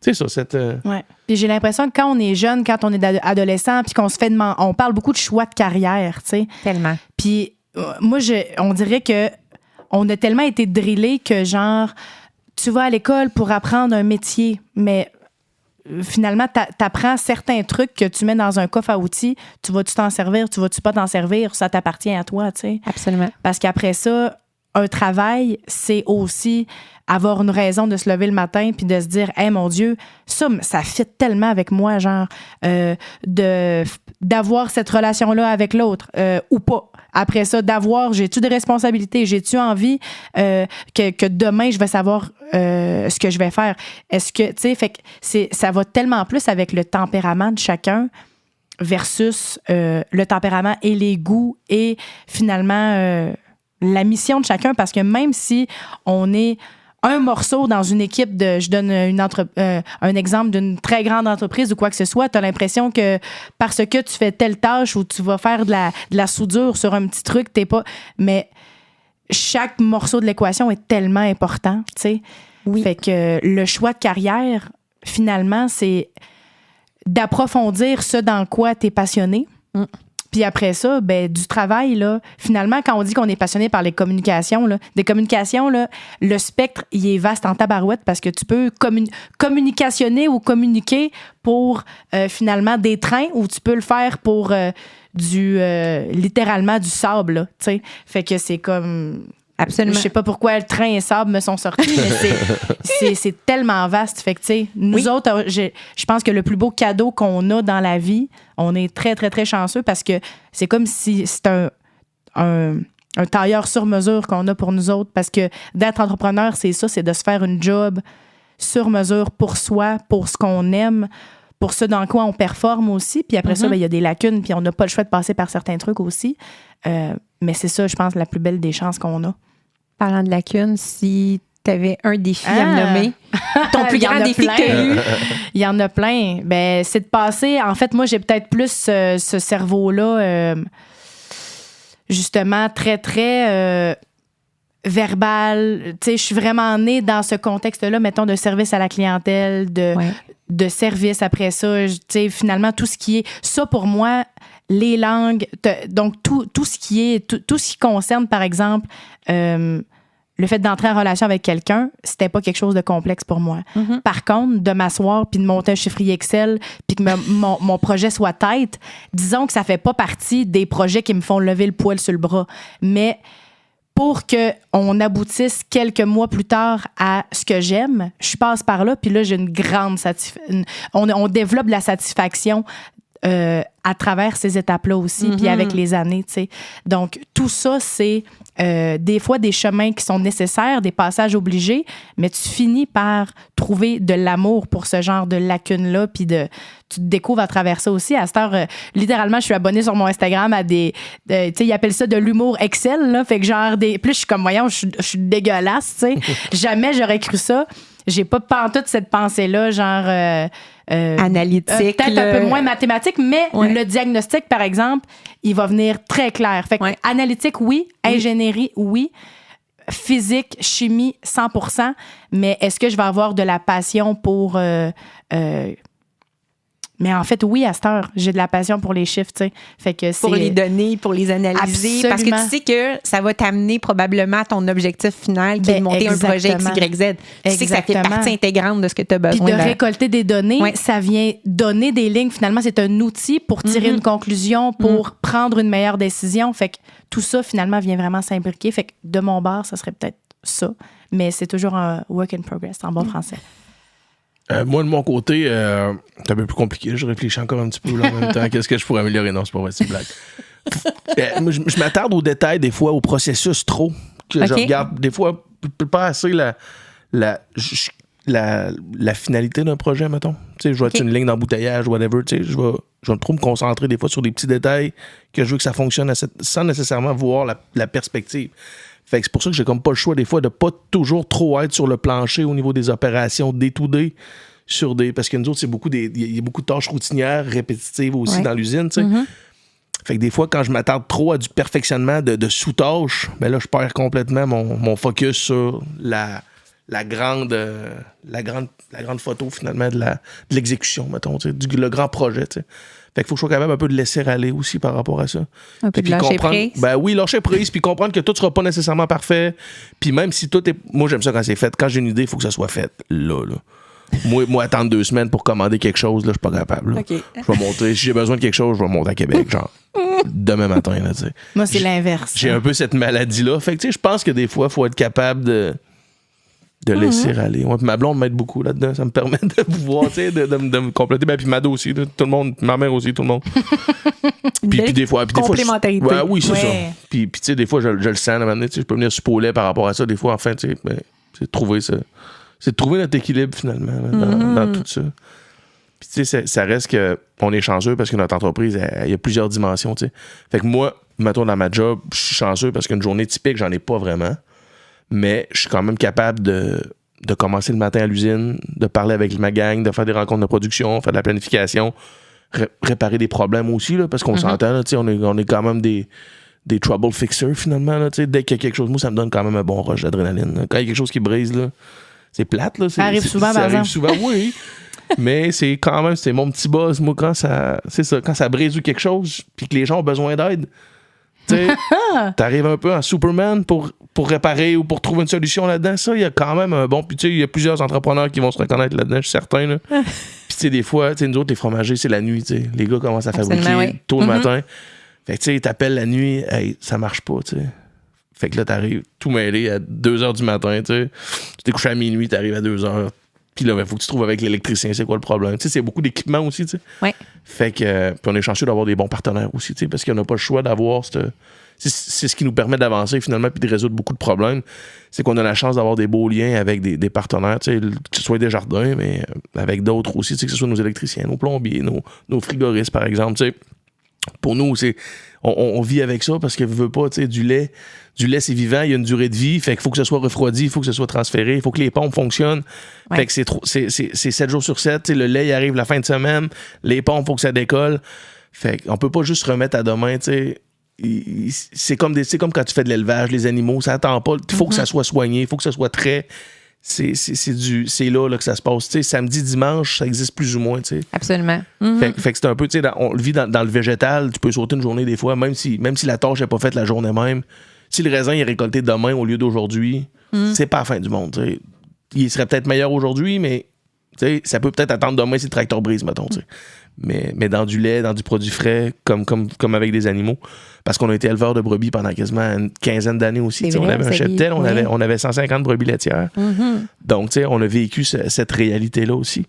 c'est ça, cette... Ouais. Puis j'ai l'impression que quand on est jeune, quand on est adolescent, puis qu'on se fait demander... On parle beaucoup de choix de carrière, tu sais. Tellement. Puis moi, on dirait que on a tellement été drillés que genre... Tu vas à l'école pour apprendre un métier, mais finalement, t'apprends certains trucs que tu mets dans un coffre à outils. Tu vas-tu t'en servir? Tu vas-tu pas t'en servir? Ça t'appartient à toi, tu sais. Absolument. Parce qu'après ça, un travail, c'est aussi avoir une raison de se lever le matin puis de se dire « Hey, mon Dieu, ça fit tellement avec moi, genre, d'avoir cette relation-là avec l'autre ou pas. » Après ça, j'ai-tu des responsabilités? J'ai-tu envie que demain, je vais savoir ce que je vais faire? Est-ce que, tu sais, fait que ça va tellement plus avec le tempérament de chacun versus le tempérament et les goûts et finalement la mission de chacun. Parce que même si on est un morceau dans une équipe je donne un exemple d'une très grande entreprise ou quoi que ce soit, tu as l'impression que parce que tu fais telle tâche ou tu vas faire de la soudure sur un petit truc, t'es pas... Mais chaque morceau de l'équation est tellement important, tu sais. Oui. Fait que le choix de carrière, finalement, c'est d'approfondir ce dans quoi tu es passionné. Puis après ça, ben, du travail, là, finalement, quand on dit qu'on est passionné par les communications, là, des communications, là, le spectre, il est vaste en tabarouette parce que tu peux communicationner ou communiquer pour finalement des trains ou tu peux le faire pour littéralement du sable, tu sais. Fait que c'est comme... Absolument. Je sais pas pourquoi le train et sable me sont sortis, mais c'est tellement vaste. Fait que, tu sais, nous autres, je pense que le plus beau cadeau qu'on a dans la vie, on est très, très, très chanceux parce que c'est comme si c'était un tailleur sur mesure qu'on a pour nous autres. Parce que d'être entrepreneur, c'est ça, c'est de se faire une job sur mesure pour soi, pour ce qu'on aime, pour ce dans quoi on performe aussi. Puis après ça, ben, il y a des lacunes, puis on n'a pas le choix de passer par certains trucs aussi. Mais c'est ça, je pense, la plus belle des chances qu'on a. Parlant de lacunes, si tu avais un défi à me nommer, ton plus grand défi que tu as eu? Il y en a plein. Ben, c'est de passer... En fait, moi, j'ai peut-être plus ce cerveau-là, justement, très, très verbal. Tu sais, je suis vraiment née dans ce contexte-là, mettons, de service à la clientèle, de service après ça. Tu sais, finalement, tout ce qui est... Ça, pour moi... Les langues, donc tout ce qui concerne, par exemple, le fait d'entrer en relation avec quelqu'un, c'était pas quelque chose de complexe pour moi. Par contre, de m'asseoir puis de monter un chiffrier Excel puis que mon projet soit tête, disons que ça fait pas partie des projets qui me font lever le poil sur le bras. Mais pour qu'on aboutisse quelques mois plus tard à ce que j'aime, je passe par là, puis là, j'ai une grande satisfaction. On développe de la satisfaction à travers ces étapes-là aussi, puis avec les années, tu sais. Donc, tout ça, c'est des fois des chemins qui sont nécessaires, des passages obligés, mais tu finis par trouver de l'amour pour ce genre de lacunes-là, puis tu te découvres à travers ça aussi. À cette heure, littéralement, je suis abonnée sur mon Instagram à des... tu sais, ils appellent ça de l'humour Excel, là, fait que genre des... Plus je suis comme, voyons, je suis dégueulasse, tu sais. Jamais j'aurais cru ça. J'ai pas pantoute cette pensée-là, genre... analytique. Peut-être un peu moins mathématique, mais le diagnostic, par exemple, il va venir très clair. Fait que analytique, oui. Ingénierie, oui. Physique, chimie, 100%. Mais est-ce que je vais avoir de la passion pour... Mais en fait, oui, à cette heure, j'ai de la passion pour les chiffres, tu sais. Fait que pour les donner, pour les analyser. Absolument. Parce que tu sais que ça va t'amener probablement à ton objectif final qui est de monter un projet XYZ. Tu sais que ça fait partie intégrante de ce que tu as besoin. Puis de récolter des données, ça vient donner des lignes. Finalement, c'est un outil pour tirer une conclusion, pour prendre une meilleure décision. Fait que tout ça, finalement, vient vraiment s'imbriquer. Fait que de mon bord, ça serait peut-être ça. Mais c'est toujours un work in progress en bon français. Moi, de mon côté, c'est un peu plus compliqué. Je réfléchis encore un petit peu là, en même temps. Qu'est-ce que je pourrais améliorer? Non, c'est pas vrai, c'est une blague. Moi, je m'attarde aux détails des fois, au processus trop. Que je regarde des fois pas assez la finalité d'un projet, mettons. Tu sais, je vois une ligne d'embouteillage, whatever. Tu sais, je vais trop me concentrer des fois sur des petits détails que je veux que ça fonctionne sans nécessairement voir la perspective. Fait que c'est pour ça que j'ai comme pas le choix des fois de pas toujours trop être sur le plancher au niveau des opérations day-to-day parce que nous autres, il y a beaucoup de tâches routinières, répétitives aussi dans l'usine, tu sais. Fait que des fois, quand je m'attarde trop à du perfectionnement de sous-tâches, ben là, je perds complètement mon focus sur la grande photo, finalement, de l'exécution, mettons, tu sais, le grand projet, tu sais. Fait qu'il faut que je sois capable un peu de laisser aller aussi par rapport à ça. Puis lâcher prise. Ben oui, lâcher prise, puis comprendre que tout sera pas nécessairement parfait. Puis même si tout est... Moi, j'aime ça quand c'est fait. Quand j'ai une idée, il faut que ça soit fait là. Moi, attendre 2 semaines pour commander quelque chose, là, je suis pas capable. Là. Je vais monter. Si j'ai besoin de quelque chose, je vais monter à Québec, genre demain matin, là, tu sais. Moi, c'est l'inverse. J'ai un peu cette maladie-là. Fait que, tu sais, je pense que des fois, il faut être capable de laisser aller. Ouais, ma blonde m'aide beaucoup là-dedans. Ça me permet de pouvoir, tu sais, de me compléter. Ben, puis Mado aussi, là, tout le monde, ma mère aussi, tout le monde. Puis des fois... complémentarité. Oui, c'est ça. Puis tu sais, des fois, je le sens. À un moment donné, je peux venir suppoler par rapport à ça. Des fois, enfin, tu sais, c'est de trouver ça. C'est de trouver notre équilibre, finalement, là, dans tout ça. Puis tu sais, ça reste qu'on est chanceux parce que notre entreprise, il y a plusieurs dimensions, tu sais. Fait que moi, mettons, dans ma job, je suis chanceux parce qu'une journée typique, j'en ai pas vraiment. Mais je suis quand même capable de commencer le matin à l'usine, de parler avec ma gang, de faire des rencontres de production, faire de la planification, réparer des problèmes aussi, là, parce qu'on s'entend, là, on est quand même des trouble fixers, finalement. Là, dès qu'il y a quelque chose, moi, ça me donne quand même un bon rush d'adrénaline. Là. Quand il y a quelque chose qui brise, là, c'est plate. Là, ça arrive souvent, par exemple. Ça arrive souvent, oui. Mais c'est quand même, c'est mon petit buzz. Moi, quand ça brise ou quelque chose, puis que les gens ont besoin d'aide, t'arrives un peu en Superman pour réparer ou pour trouver une solution là-dedans. Ça, il y a quand même un bon... Puis tu sais, il y a plusieurs entrepreneurs qui vont se reconnaître là-dedans, je suis certain. Là. Puis tu sais, des fois, nous autres, les fromagers, c'est la nuit. T'sais. Les gars commencent à fabriquer tôt le matin. Fait que tu sais, ils t'appellent la nuit, hey, ça marche pas, tu sais. Fait que là, t'arrives tout mêlé à 2h du matin, tu sais. Tu t'es couché à minuit, t'arrives à 2h. Puis là, il faut que tu trouves avec l'électricien, c'est quoi le problème. Tu sais, c'est beaucoup d'équipements aussi, tu sais. Ouais. Fait que, puis on est chanceux d'avoir des bons partenaires aussi, tu sais, parce qu'on n'a pas le choix d'avoir c'est ce qui nous permet d'avancer finalement puis de résoudre beaucoup de problèmes. C'est qu'on a la chance d'avoir des beaux liens avec des partenaires, tu sais, que ce soit des jardins, mais avec d'autres aussi, tu sais, que ce soit nos électriciens, nos plombiers, nos frigoristes, par exemple, tu sais. Pour nous, on vit avec ça parce que veut pas, tu sais, du lait, c'est vivant, il y a une durée de vie, fait qu'il faut que ce soit refroidi, il faut que ce soit transféré, il faut que les pompes fonctionnent. Ouais. Fait que c'est 7 jours sur 7, tu sais, le lait, il arrive la fin de semaine, les pompes, il faut que ça décolle. Fait qu'on peut pas juste remettre à demain, tu sais. C'est comme quand tu fais de l'élevage, les animaux, ça attend pas, il faut que ça soit soigné, il faut que ça soit très... C'est là que ça se passe. T'sais, samedi, dimanche, ça existe plus ou moins. T'sais. Absolument. Fait que c'est un peu, on le vit dans le végétal, tu peux sauter une journée des fois, même si la tâche n'est pas faite la journée même. Si le raisin est récolté demain au lieu d'aujourd'hui, c'est pas la fin du monde. T'sais. Il serait peut-être meilleur aujourd'hui, mais T'sais, ça peut peut-être attendre demain si le tracteur brise, mettons. Mais dans du lait, dans du produit frais, comme avec des animaux. Parce qu'on a été éleveur de brebis pendant quasiment une quinzaine d'années aussi. Vrai, on avait un cheptel, on avait 150 brebis laitières. Donc, on a vécu cette réalité-là aussi.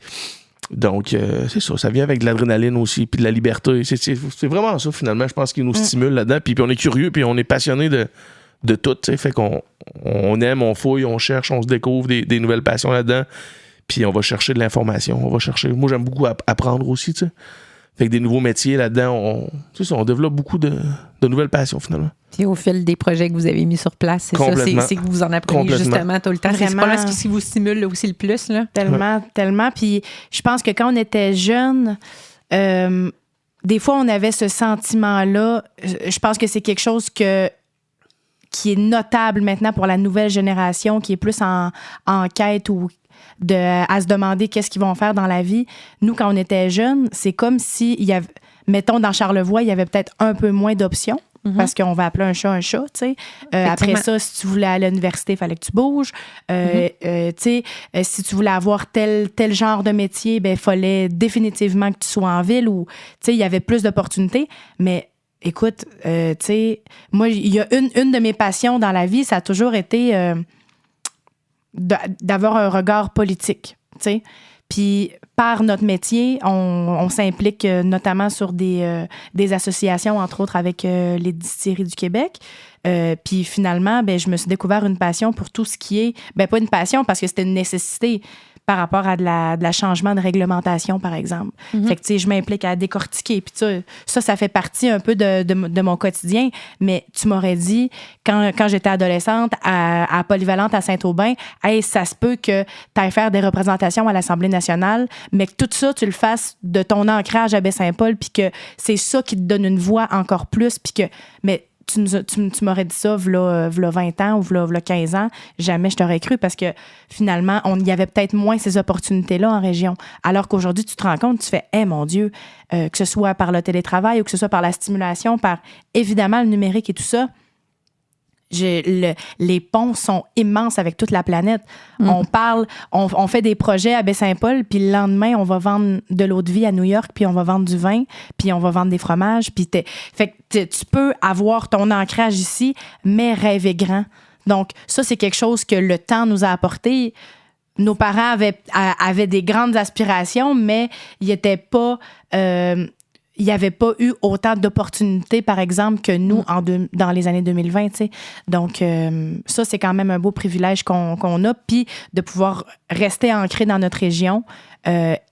Donc, c'est ça vient avec de l'adrénaline aussi, puis de la liberté. C'est vraiment ça, finalement, je pense, qui nous stimule là-dedans. Puis on est curieux, puis on est passionné de tout. Fait qu'on aime, on fouille, on cherche, on se découvre des nouvelles passions là-dedans. Puis on va chercher de l'information. Moi, j'aime beaucoup apprendre aussi, tu sais. Fait que des nouveaux métiers là-dedans, on développe beaucoup de nouvelles passions, finalement. Puis au fil des projets que vous avez mis sur place, c'est ça, c'est que vous en apprenez justement tout le temps. C'est pas là ce qui vous stimule là, aussi le plus. Là. Tellement. Puis je pense que quand on était jeunes, des fois, on avait ce sentiment-là. Je pense que c'est quelque chose qui est notable maintenant pour la nouvelle génération, qui est plus en quête ou à se demander qu'est-ce qu'ils vont faire dans la vie. Nous, quand on était jeunes, c'est comme si, mettons, dans Charlevoix, il y avait peut-être un peu moins d'options. Parce qu'on va appeler un chat, tu sais. Après ça, si tu voulais aller à l'université, il fallait que tu bouges. Tu sais, si tu voulais avoir tel genre de métier, il fallait définitivement que tu sois en ville ou, tu sais, il y avait plus d'opportunités. Mais écoute, tu sais, moi, il y a une de mes passions dans la vie, ça a toujours été d'avoir un regard politique, tu sais. Puis, par notre métier, on s'implique notamment sur des associations, entre autres avec les distilleries du Québec. Puis finalement, je me suis découvert une passion pour tout ce qui est... pas une passion parce que c'était une nécessité par rapport à de la changement de réglementation, par exemple. Fait que, tu sais, je m'implique à décortiquer. Puis ça fait partie un peu de mon quotidien. Mais tu m'aurais dit, quand j'étais adolescente, à Polyvalente à Saint-Aubin, hey, ça se peut que tu ailles faire des représentations à l'Assemblée nationale, mais que tout ça, tu le fasses de ton ancrage à Baie-Saint-Paul, puis que c'est ça qui te donne une voix encore plus, puis que... Mais tu m'aurais dit ça v'là 20 ans ou v'là 15 ans, jamais je t'aurais cru parce que finalement, il y avait peut-être moins ces opportunités-là en région. Alors qu'aujourd'hui, tu te rends compte, tu fais « mon Dieu », que ce soit par le télétravail ou que ce soit par la stimulation, par évidemment le numérique et tout ça, les ponts sont immenses avec toute la planète. On fait des projets à Baie-Saint-Paul, puis le lendemain, on va vendre de l'eau de vie à New York, puis on va vendre du vin, puis on va vendre des fromages. Puis fait que tu peux avoir ton ancrage ici, mais rêver grand. Donc, ça, c'est quelque chose que le temps nous a apporté. Nos parents avaient des grandes aspirations, mais ils n'étaient pas... il n'y avait pas eu autant d'opportunités, par exemple, que nous dans les années 2020. T'sais. Donc, ça, c'est quand même un beau privilège qu'on a. Puis de pouvoir rester ancré dans notre région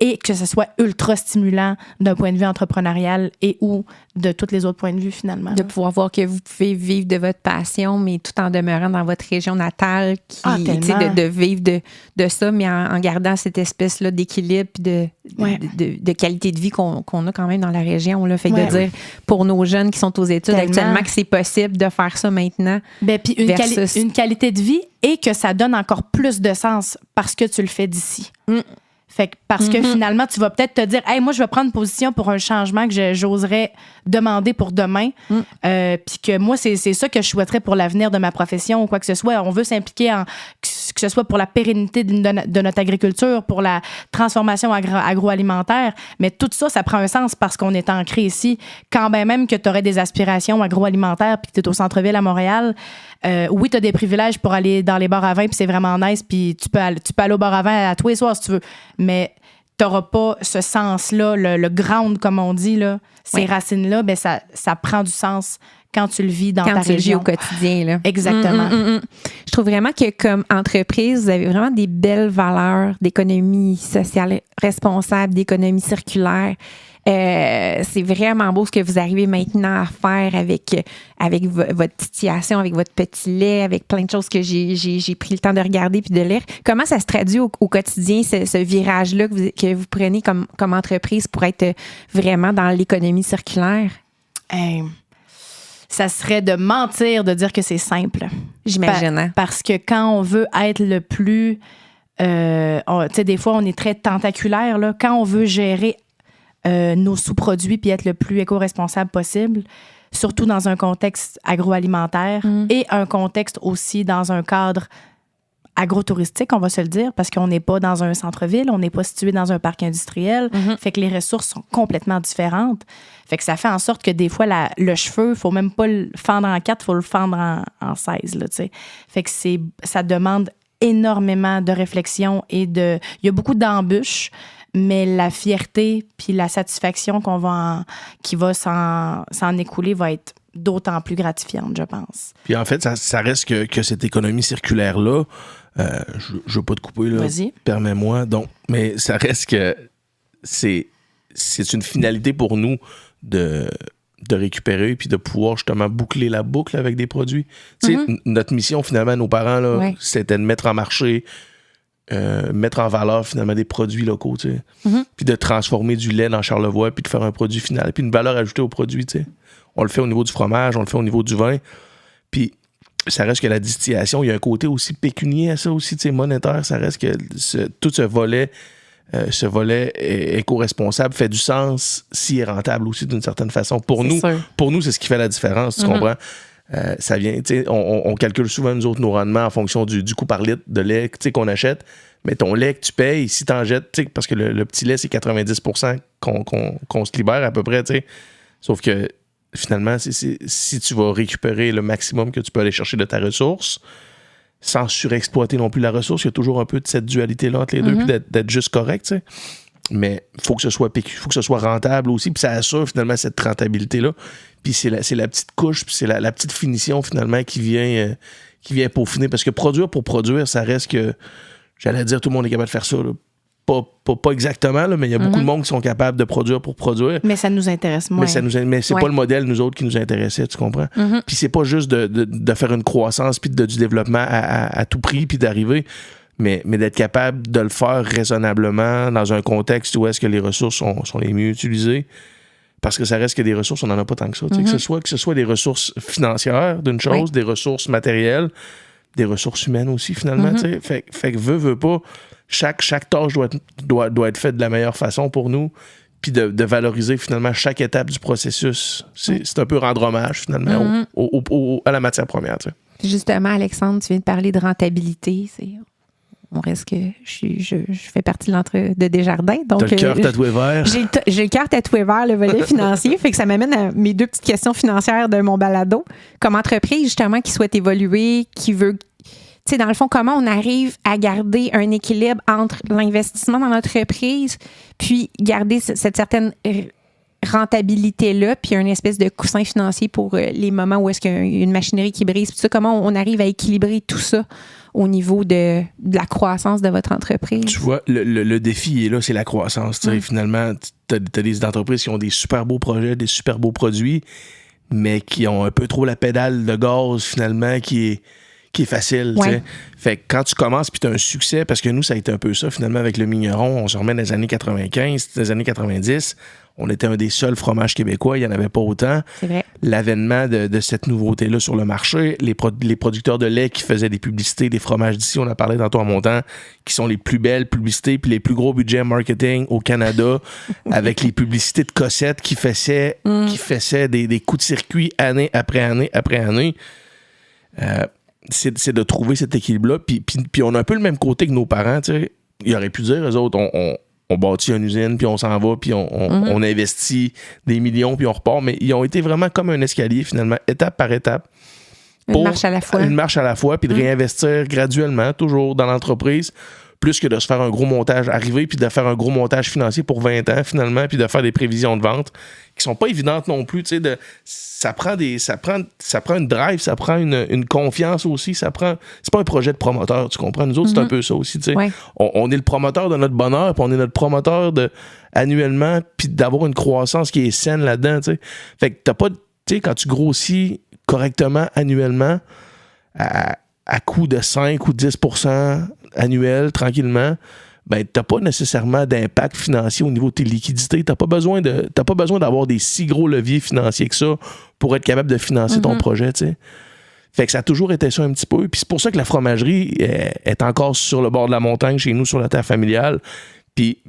et que ce soit ultra stimulant d'un point de vue entrepreneurial et ou de tous les autres points de vue, finalement. De pouvoir voir que vous pouvez vivre de votre passion, mais tout en demeurant dans votre région natale, de vivre de ça, mais en gardant cette espèce-là d'équilibre et de qualité de vie qu'on a quand même dans la région. Là. Fait que de dire, pour nos jeunes qui sont aux études actuellement, que c'est possible de faire ça maintenant. Puis une qualité de vie et que ça donne encore plus de sens parce que tu le fais d'ici. Fait que parce que finalement, tu vas peut-être te dire, hey, moi, je vais prendre position pour un changement que j'oserais demander pour demain. Puis que moi, c'est ça que je souhaiterais pour l'avenir de ma profession ou quoi que ce soit. On veut s'impliquer que ce soit pour la pérennité de notre agriculture, pour la transformation agroalimentaire. Mais tout ça, ça prend un sens parce qu'on est ancré ici. Quand même que tu aurais des aspirations agroalimentaires puis que tu es au centre-ville à Montréal, oui, tu as des privilèges pour aller dans les bars à vin puis c'est vraiment nice puis tu peux aller au bar à vin à tous les soirs si tu veux. Mais tu n'auras pas ce sens-là, le ground, comme on dit, là, ces racines-là, ça prend du sens quand tu le vis dans ta région. Quand tu le vis au quotidien. Là. Exactement. Je trouve vraiment que comme entreprise, vous avez vraiment des belles valeurs d'économie sociale responsable, d'économie circulaire. C'est vraiment beau ce que vous arrivez maintenant à faire avec votre situation, avec votre petit lait, avec plein de choses que j'ai pris le temps de regarder puis de lire. Comment ça se traduit au quotidien, ce virage-là que vous prenez comme entreprise pour être vraiment dans l'économie circulaire? Ça serait de mentir de dire que c'est simple. J'imagine. Parce que quand on veut être le plus... tu sais, des fois, on est très tentaculaire. Là. Quand on veut gérer nos sous-produits puis être le plus éco-responsable possible, surtout dans un contexte agroalimentaire et un contexte aussi dans un cadre agro-touristique, on va se le dire, parce qu'on n'est pas dans un centre-ville, on n'est pas situé dans un parc industriel. Fait que les ressources sont complètement différentes. Fait que ça fait en sorte que des fois, le cheveu, il faut même pas le fendre en 4, il faut le fendre en 16, là, tu sais. Fait que ça demande énormément de réflexion il y a beaucoup d'embûches, mais la fierté puis la satisfaction qui va s'en écouler va être d'autant plus gratifiante, je pense. Puis en fait, ça reste que cette économie circulaire-là, je veux pas te couper, là. Vas-y. Permets-moi. Donc, mais ça reste que c'est une finalité pour nous de récupérer puis de pouvoir justement boucler la boucle avec des produits. Tu sais, notre mission, finalement, nos parents, là, c'était de mettre en marché, mettre en valeur, finalement, des produits locaux, tu sais. Puis de transformer du lait dans Charlevoix puis de faire un produit final. Puis une valeur ajoutée au produit, tu sais. On le fait au niveau du fromage, on le fait au niveau du vin. Puis ça reste que la distillation, il y a un côté aussi pécunier à ça aussi, tu sais, monétaire. Ça reste que tout ce volet éco-responsable fait du sens s'il est rentable aussi d'une certaine façon. Pour nous, c'est ce qui fait la différence, tu comprends? Ça vient, tu sais, on calcule souvent, nous autres, nos rendements en fonction du coût par litre de lait, tu sais, qu'on achète. Mais ton lait que tu payes, si t'en jettes, tu sais, parce que le petit lait, c'est 90% qu'on se libère à peu près, tu sais. Sauf que, finalement, si tu vas récupérer le maximum que tu peux aller chercher de ta ressource, sans surexploiter non plus la ressource, il y a toujours un peu de cette dualité-là entre les deux, puis d'être juste correct, tu sais. Mais il faut que ce soit rentable aussi, puis ça assure finalement cette rentabilité-là. Puis c'est la petite couche, puis c'est la petite finition finalement qui vient peaufiner. Parce que produire pour produire, ça reste que, j'allais dire, tout le monde est capable de faire ça, là. Pas exactement, là, mais il y a beaucoup de monde qui sont capables de produire pour produire. Mais ça nous intéresse moins. Mais c'est pas le modèle, nous autres, qui nous intéressait, tu comprends? Puis c'est pas juste de faire une croissance puis du développement à tout prix puis d'arriver, mais d'être capable de le faire raisonnablement dans un contexte où est-ce que les ressources sont les mieux utilisées. Parce que ça reste que des ressources, on n'en a pas tant que ça. Que ce soit des ressources financières, d'une chose, des ressources matérielles, des ressources humaines aussi, finalement. Fait que veut pas, chaque tâche doit être faite de la meilleure façon pour nous, puis de valoriser finalement chaque étape du processus. C'est un peu rendre hommage finalement à la matière première. T'sais. Justement, Alexandre, tu viens de parler de rentabilité. On reste que je fais partie de Desjardins. Donc, t'as le cœur tatoué vert. J'ai le cœur tatoué vert, le volet financier. Fait que ça m'amène à mes deux petites questions financières de mon balado. Comme entreprise, justement, qui souhaite évoluer, qui veut... Tu sais, dans le fond, comment on arrive à garder un équilibre entre l'investissement dans l'entreprise puis garder cette certaine rentabilité-là, puis une espèce de coussin financier pour les moments où est-ce qu'il y a une machinerie qui brise. Puis ça, comment on arrive à équilibrer tout ça au niveau de la croissance de votre entreprise? Tu vois, le défi est là, c'est la croissance. Finalement, tu as des entreprises qui ont des super beaux projets, des super beaux produits, mais qui ont un peu trop la pédale de gaz, finalement, qui est facile. Ouais. Fait que quand tu commences puis tu as un succès, parce que nous, ça a été un peu ça, finalement, avec le Migneron, on se remet dans les années 95, dans les années 90, on était un des seuls fromages québécois, il n'y en avait pas autant. C'est vrai. L'avènement de cette nouveauté-là sur le marché, les producteurs de lait qui faisaient des publicités, des fromages d'ici, on a parlé tantôt à Montant, qui sont les plus belles publicités puis les plus gros budgets marketing au Canada, avec les publicités de Cossette qui faisaient des coups de circuit année après année après année. C'est de trouver cet équilibre-là. Puis on a un peu le même côté que nos parents, tu sais. Ils auraient pu dire, eux autres, on bâtit une usine, puis on s'en va, puis on investit des millions, puis on repart. Mais ils ont été vraiment comme un escalier, finalement, étape par étape. Une marche à la fois. Une marche à la fois, puis de réinvestir graduellement, toujours dans l'entreprise, plus que de se faire un gros montage, arriver, puis de faire un gros montage financier pour 20 ans, finalement, puis de faire des prévisions de vente qui sont pas évidentes non plus, tu sais, ça prend une drive, ça prend une confiance aussi, c'est pas un projet de promoteur, tu comprends? Nous autres, c'est un peu ça aussi, tu sais. Ouais. On est le promoteur de notre bonheur, puis on est notre promoteur annuellement, puis d'avoir une croissance qui est saine là-dedans, tu sais. Fait que t'as pas, tu sais, quand tu grossis correctement annuellement, à coût de 5 ou 10% annuel, tranquillement, ben t'as pas nécessairement d'impact financier au niveau de tes liquidités. T'as pas besoin d'avoir des si gros leviers financiers que ça pour être capable de financer ton projet, tu sais. Fait que ça a toujours été ça un petit peu. Puis c'est pour ça que la fromagerie est encore sur le bord de la montagne chez nous, sur la terre familiale. Puis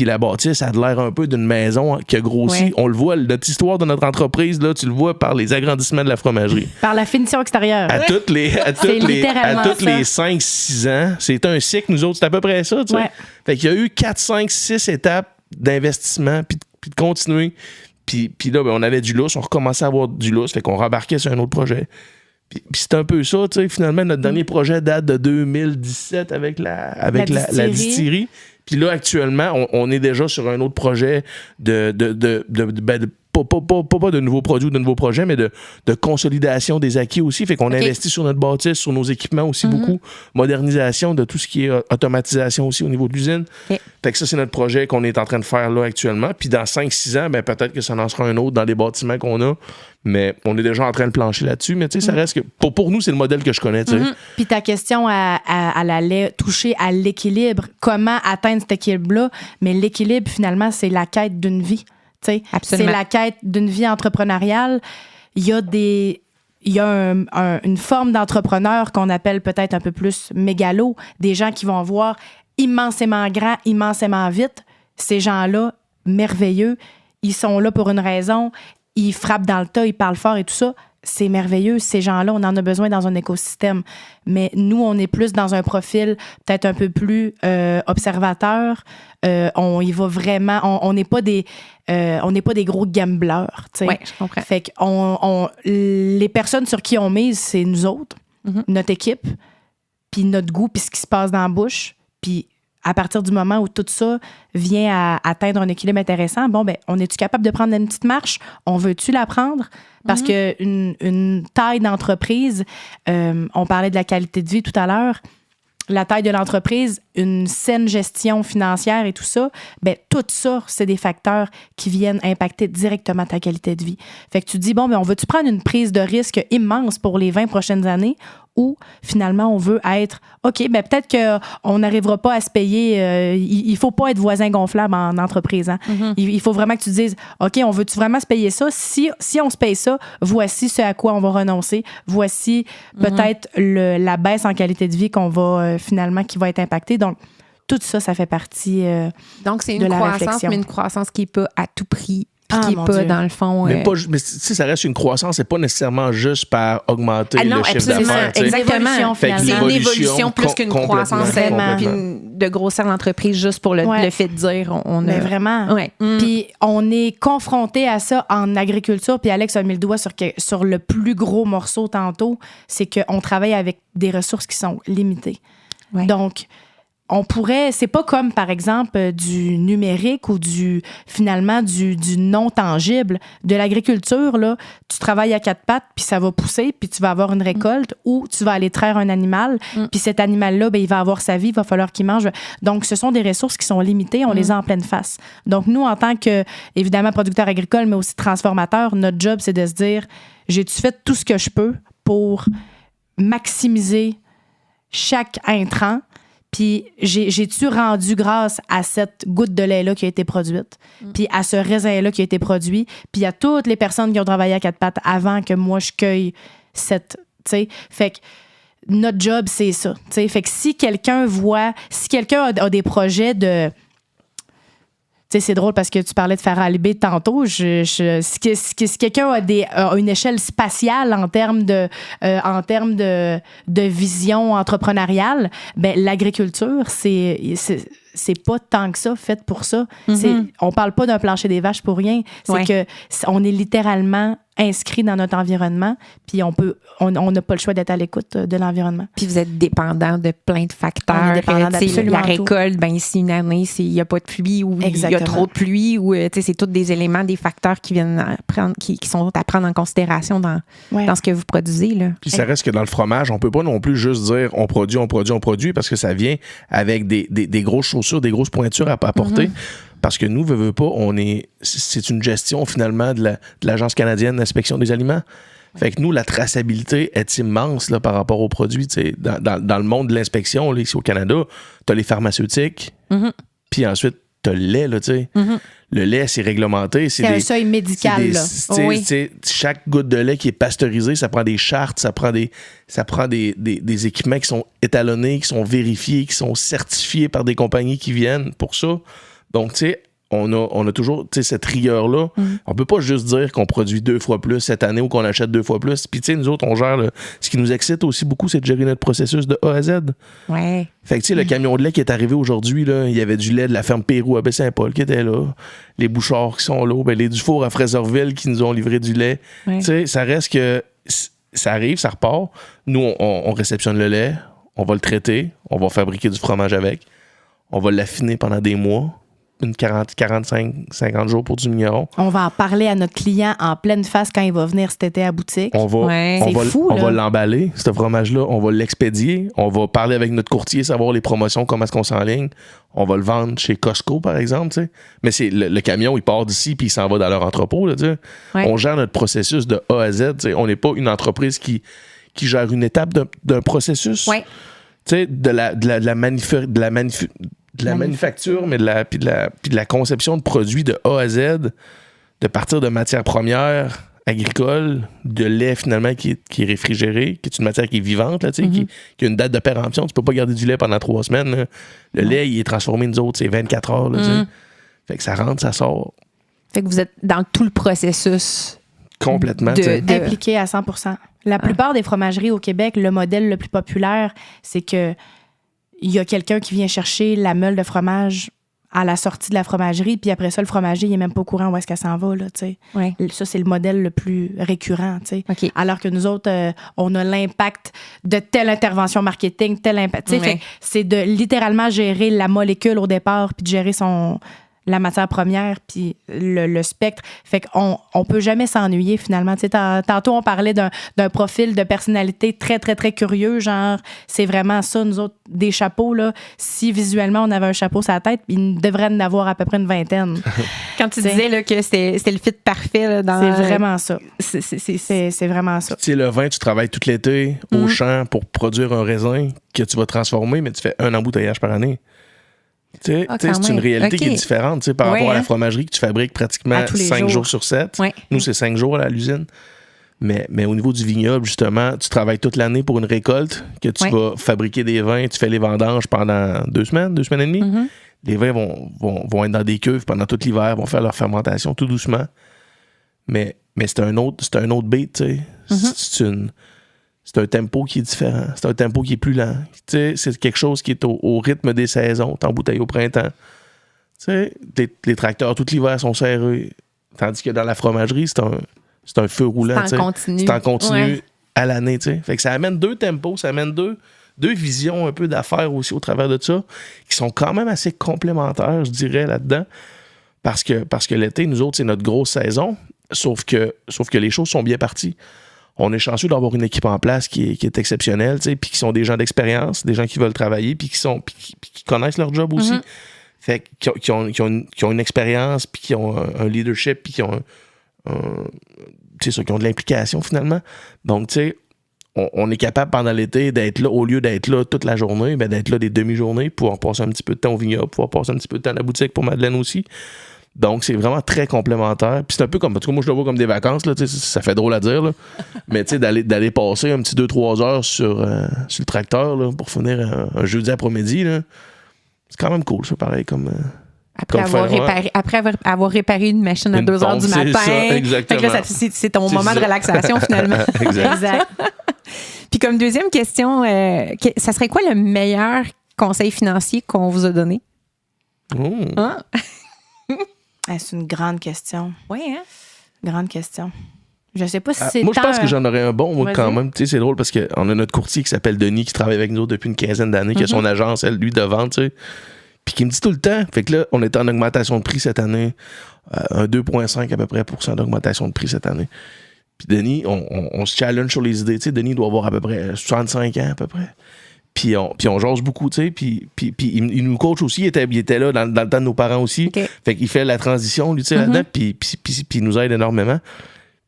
la bâtisse, ça a l'air un peu d'une maison qui a grossi. Ouais. On le voit, notre histoire de notre entreprise, là, tu le vois par les agrandissements de la fromagerie. Par la finition extérieure. À toutes les 5-6 ans, c'est un cycle, nous autres, c'est à peu près ça. Tu sais. Ouais. Fait qu'il y a eu 4, 5, 6 étapes d'investissement, puis de continuer. Puis là, ben, on avait du lousse, on recommençait à avoir du lousse, fait qu'on rembarquait sur un autre projet. Puis c'est un peu ça, tu sais. Finalement, notre dernier projet date de 2017 avec la distillerie. Puis là, actuellement, on est déjà sur un autre projet pas de nouveaux produits ou de nouveaux projets, mais de consolidation des acquis aussi. Fait qu'on investit sur notre bâtisse, sur nos équipements aussi beaucoup. Modernisation de tout ce qui est automatisation aussi au niveau de l'usine. Fait que ça, c'est notre projet qu'on est en train de faire là actuellement. Puis dans 5-6 ans, ben, peut-être que ça en sera un autre dans les bâtiments qu'on a. Mais on est déjà en train de plancher là-dessus. Mais tu sais, ça reste que... Pour nous, c'est le modèle que je connais, tu sais. Puis ta question, elle allait toucher à l'équilibre. Comment atteindre cet équilibre-là? Mais l'équilibre, finalement, c'est la quête d'une vie. C'est la quête d'une vie entrepreneuriale. Il y a une forme d'entrepreneur qu'on appelle peut-être un peu plus mégalo, des gens qui vont voir immensément grand, immensément vite. Ces gens-là, merveilleux, ils sont là pour une raison, ils frappent dans le tas, ils parlent fort et tout ça. C'est merveilleux. Ces gens-là, on en a besoin dans un écosystème. Mais nous, on est plus dans un profil peut-être un peu plus observateur. On y va vraiment... On n'est pas des gros gamblers. Oui, je comprends. Fait que les personnes sur qui on mise, c'est nous autres, notre équipe, puis notre goût, puis ce qui se passe dans la bouche. Puis à partir du moment où tout ça vient à atteindre un équilibre intéressant, bon, ben, on est-tu capable de prendre une petite marche? On veut-tu la prendre? Parce qu'une taille d'entreprise, on parlait de la qualité de vie tout à l'heure, la taille de l'entreprise, une saine gestion financière et tout ça, ben tout ça, c'est des facteurs qui viennent impacter directement ta qualité de vie. Fait que tu dis, bon, ben on veut-tu prendre une prise de risque immense pour les 20 prochaines années ou finalement on veut être, OK, ben peut-être qu'on n'arrivera pas à se payer, il faut pas être voisin gonflable en entreprise. Hein? Il faut vraiment que tu te dises, OK, on veut-tu vraiment se payer ça? Si on se paye ça, voici ce à quoi on va renoncer. Voici peut-être la baisse en qualité de vie qu'on va finalement, qui va être impactée. Donc, tout ça, ça fait partie Donc, c'est de une la croissance, réflexion. mais une croissance qui n'est pas à tout prix, puis qui n'est mon pas, Dieu. dans le fond... Mais tu sais, ça reste une croissance, c'est pas nécessairement juste par augmenter le chiffre absolument. d'affaires. tu sais. Exactement. Fait que C'est une l'évolution évolution plus qu'une croissance, complètement. puis de grossir l'entreprise juste pour le fait de dire on a... Mais vraiment. Ouais. Puis on est confronté à ça en agriculture. Puis Alex a mis le doigt sur le plus gros morceau tantôt, c'est qu'on travaille avec des ressources qui sont limitées. Ouais. Donc, on pourrait, c'est pas comme par exemple du numérique ou finalement du non tangible. De l'agriculture, là, tu travailles à 4 pattes, puis ça va pousser, puis tu vas avoir une récolte, ou tu vas aller traire un animal, puis cet animal-là, ben, il va avoir sa vie, il va falloir qu'il mange. Donc, ce sont des ressources qui sont limitées, on les a en pleine face. Donc, nous, en tant que, évidemment, producteurs agricoles, mais aussi transformateurs, notre job, c'est de se dire, j'ai-tu fait tout ce que je peux pour maximiser chaque intrant? Puis j'ai-tu rendu grâce à cette goutte de lait-là qui a été produite, puis à ce raisin-là qui a été produit, puis à toutes les personnes qui ont travaillé à 4 pattes avant que moi je cueille cette... T'sais, fait que notre job, c'est ça. T'sais, fait que si quelqu'un a des projets de... Tu sais, c'est drôle parce que tu parlais de Farah Alibé tantôt. Si quelqu'un a une échelle spatiale en termes de vision entrepreneuriale, ben l'agriculture, c'est pas tant que ça fait pour ça. On parle pas d'un plancher des vaches pour rien. C'est que on est littéralement inscrit dans notre environnement, puis on n'a pas le choix d'être à l'écoute de l'environnement. Puis vous êtes dépendant de plein de facteurs. On est dépendant d'absolument la récolte, ben ici une année, il n'y a pas de pluie ou il y a trop de pluie, ou c'est tous des éléments, des facteurs qui viennent qui sont à prendre en considération dans ce que vous produisez. Là. Puis ça reste que dans le fromage, on peut pas non plus juste dire on produit, parce que ça vient avec des grosses chaussures, des grosses pointures à porter. Parce que nous, veut pas, c'est une gestion finalement de l'Agence canadienne d'inspection des aliments. Fait que nous, la traçabilité est immense là, par rapport aux produits. Dans le monde de l'inspection, là, ici au Canada, tu as les pharmaceutiques, puis ensuite, t'as le lait, là, tu sais. Le lait, c'est réglementé. C'est un seuil médical, là. Chaque goutte de lait qui est pasteurisée, ça prend des chartes, ça prend des équipements qui sont étalonnés, qui sont vérifiés, qui sont certifiés par des compagnies qui viennent pour ça. Donc, tu sais, on a toujours cette rigueur-là. On peut pas juste dire qu'on produit 2 fois plus cette année ou qu'on achète 2 fois plus. Puis, tu sais, nous autres, on gère... Ce qui nous excite aussi beaucoup, c'est de gérer notre processus de A à Z. Ouais. Fait que, tu sais, le camion de lait qui est arrivé aujourd'hui, là, il y avait du lait de la ferme Pérou à Baie-Saint-Paul qui était là. Les Bouchards qui sont là. Ben, les Dufour à Fraserville qui nous ont livré du lait. Ouais. Tu sais, ça reste que... Ça arrive, ça repart. Nous, on réceptionne le lait. On va le traiter. On va fabriquer du fromage avec. On va l'affiner pendant des mois. 45, 50 jours pour du mignon. On va en parler à notre client en pleine face quand il va venir cet été à la boutique. On va l'emballer, ce fromage-là. On va l'expédier. On va parler avec notre courtier, savoir les promotions, comment est-ce qu'on s'enligne. On va le vendre chez Costco, par exemple. T'sais. Mais c'est le camion, il part d'ici puis il s'en va dans leur entrepôt. Là, on gère notre processus de A à Z. T'sais. On n'est pas une entreprise qui gère une étape d'un processus. Ouais. De la manufacture, mais de la conception de produits de A à Z, de partir de matières premières agricoles, de lait finalement qui est réfrigéré, qui est une matière qui est vivante, là, qui a une date de péremption. Tu peux pas garder du lait pendant 3 semaines. Là. Le lait, il est transformé, nous autres, c'est 24 heures. Là, fait que ça rentre, ça sort. Fait que vous êtes dans tout le processus. Complètement. Impliqué à 100%. La plupart des fromageries au Québec, le modèle le plus populaire, c'est que il y a quelqu'un qui vient chercher la meule de fromage à la sortie de la fromagerie, puis après ça, le fromager, il n'est même pas au courant où est-ce qu'elle s'en va. Là, ouais. Ça, c'est le modèle le plus récurrent. Okay. Alors que nous autres, on a l'impact de telle intervention marketing, tel impact. Ouais. Fait, c'est de littéralement gérer la molécule au départ, puis de gérer la matière première, puis le spectre. Fait qu'on peut jamais s'ennuyer, finalement. Tantôt, on parlait d'un profil de personnalité très, très, très curieux. Genre, c'est vraiment ça, nous autres, des chapeaux, là. Si visuellement, on avait un chapeau sur la tête, il devrait en avoir à peu près une vingtaine. Quand tu disais là, que c'était le fit parfait là, dans... C'est vraiment ça. C'est vraiment ça. Tu sais, le vin, tu travailles tout l'été au champ pour produire un raisin que tu vas transformer, mais tu fais un embouteillage par année. C'est une réalité qui est différente par rapport à la fromagerie que tu fabriques pratiquement 5 jours sur 7. Ouais. Nous, c'est 5 jours à l'usine. Mais au niveau du vignoble, justement, tu travailles toute l'année pour une récolte, que tu vas fabriquer des vins, tu fais les vendanges pendant 2 semaines et demie. Les vins vont être dans des cuves pendant tout l'hiver, vont faire leur fermentation tout doucement. Mais c'est un autre beat, tu sais. C'est un tempo qui est différent. C'est un tempo qui est plus lent. T'sais, c'est quelque chose qui est au rythme des saisons. T'embouteilles au printemps. Les tracteurs, tout l'hiver, sont serrés. Tandis que dans la fromagerie, c'est un feu roulant. C'est en continu à l'année. T'sais. Fait que ça amène 2 tempos, ça amène deux visions un peu d'affaires aussi au travers de ça, qui sont quand même assez complémentaires, je dirais, là-dedans. Parce que l'été, nous autres, c'est notre grosse saison. Sauf que les choses sont bien parties. On est chanceux d'avoir une équipe en place qui est exceptionnelle, puis qui sont des gens d'expérience, des gens qui veulent travailler, puis qui connaissent leur job aussi. Fait qui ont une expérience, puis qui ont un leadership, puis qui ont qui ont de l'implication finalement. Donc, tu sais, on est capable pendant l'été d'être là, au lieu d'être là toute la journée, ben d'être là des demi-journées, pouvoir passer un petit peu de temps au vignoble, pouvoir passer un petit peu de temps à la boutique pour Madeleine aussi. Donc, c'est vraiment très complémentaire. Puis c'est un peu comme... En tout cas, moi, je le vois comme des vacances. Là, ça fait drôle à dire. Là. Mais d'aller passer un petit 2-3 heures sur le tracteur là, pour finir un jeudi après-midi, là, c'est quand même cool, ça, pareil. Après avoir réparé une machine à 2 heures du matin. Ça, exactement. Fait que là, c'est ton moment de relaxation, finalement. Exact. Puis comme deuxième question, ça serait quoi le meilleur conseil financier qu'on vous a donné? Hein? C'est une grande question. Oui, hein? Grande question. Je sais pas si c'est moi, je pense que j'en aurais un bon, moi, quand même. Tu sais, c'est drôle parce qu'on a notre courtier qui s'appelle Denis, qui travaille avec nous autres depuis une 15aine d'années, qui a son agence, elle, lui, de vente, tu sais. Puis qui me dit tout le temps. Fait que là, on est en augmentation de prix cette année. Un 2,5 à peu près % d'augmentation de prix cette année. Puis Denis, on se challenge sur les idées. Tu sais, Denis doit avoir à peu près 65 ans, à peu près. Puis on jase beaucoup, tu sais. Puis il nous coach aussi. Il était là dans le temps de nos parents aussi. Okay. Fait qu'il fait la transition, lui, tu sais, là-dedans. Puis il nous aide énormément.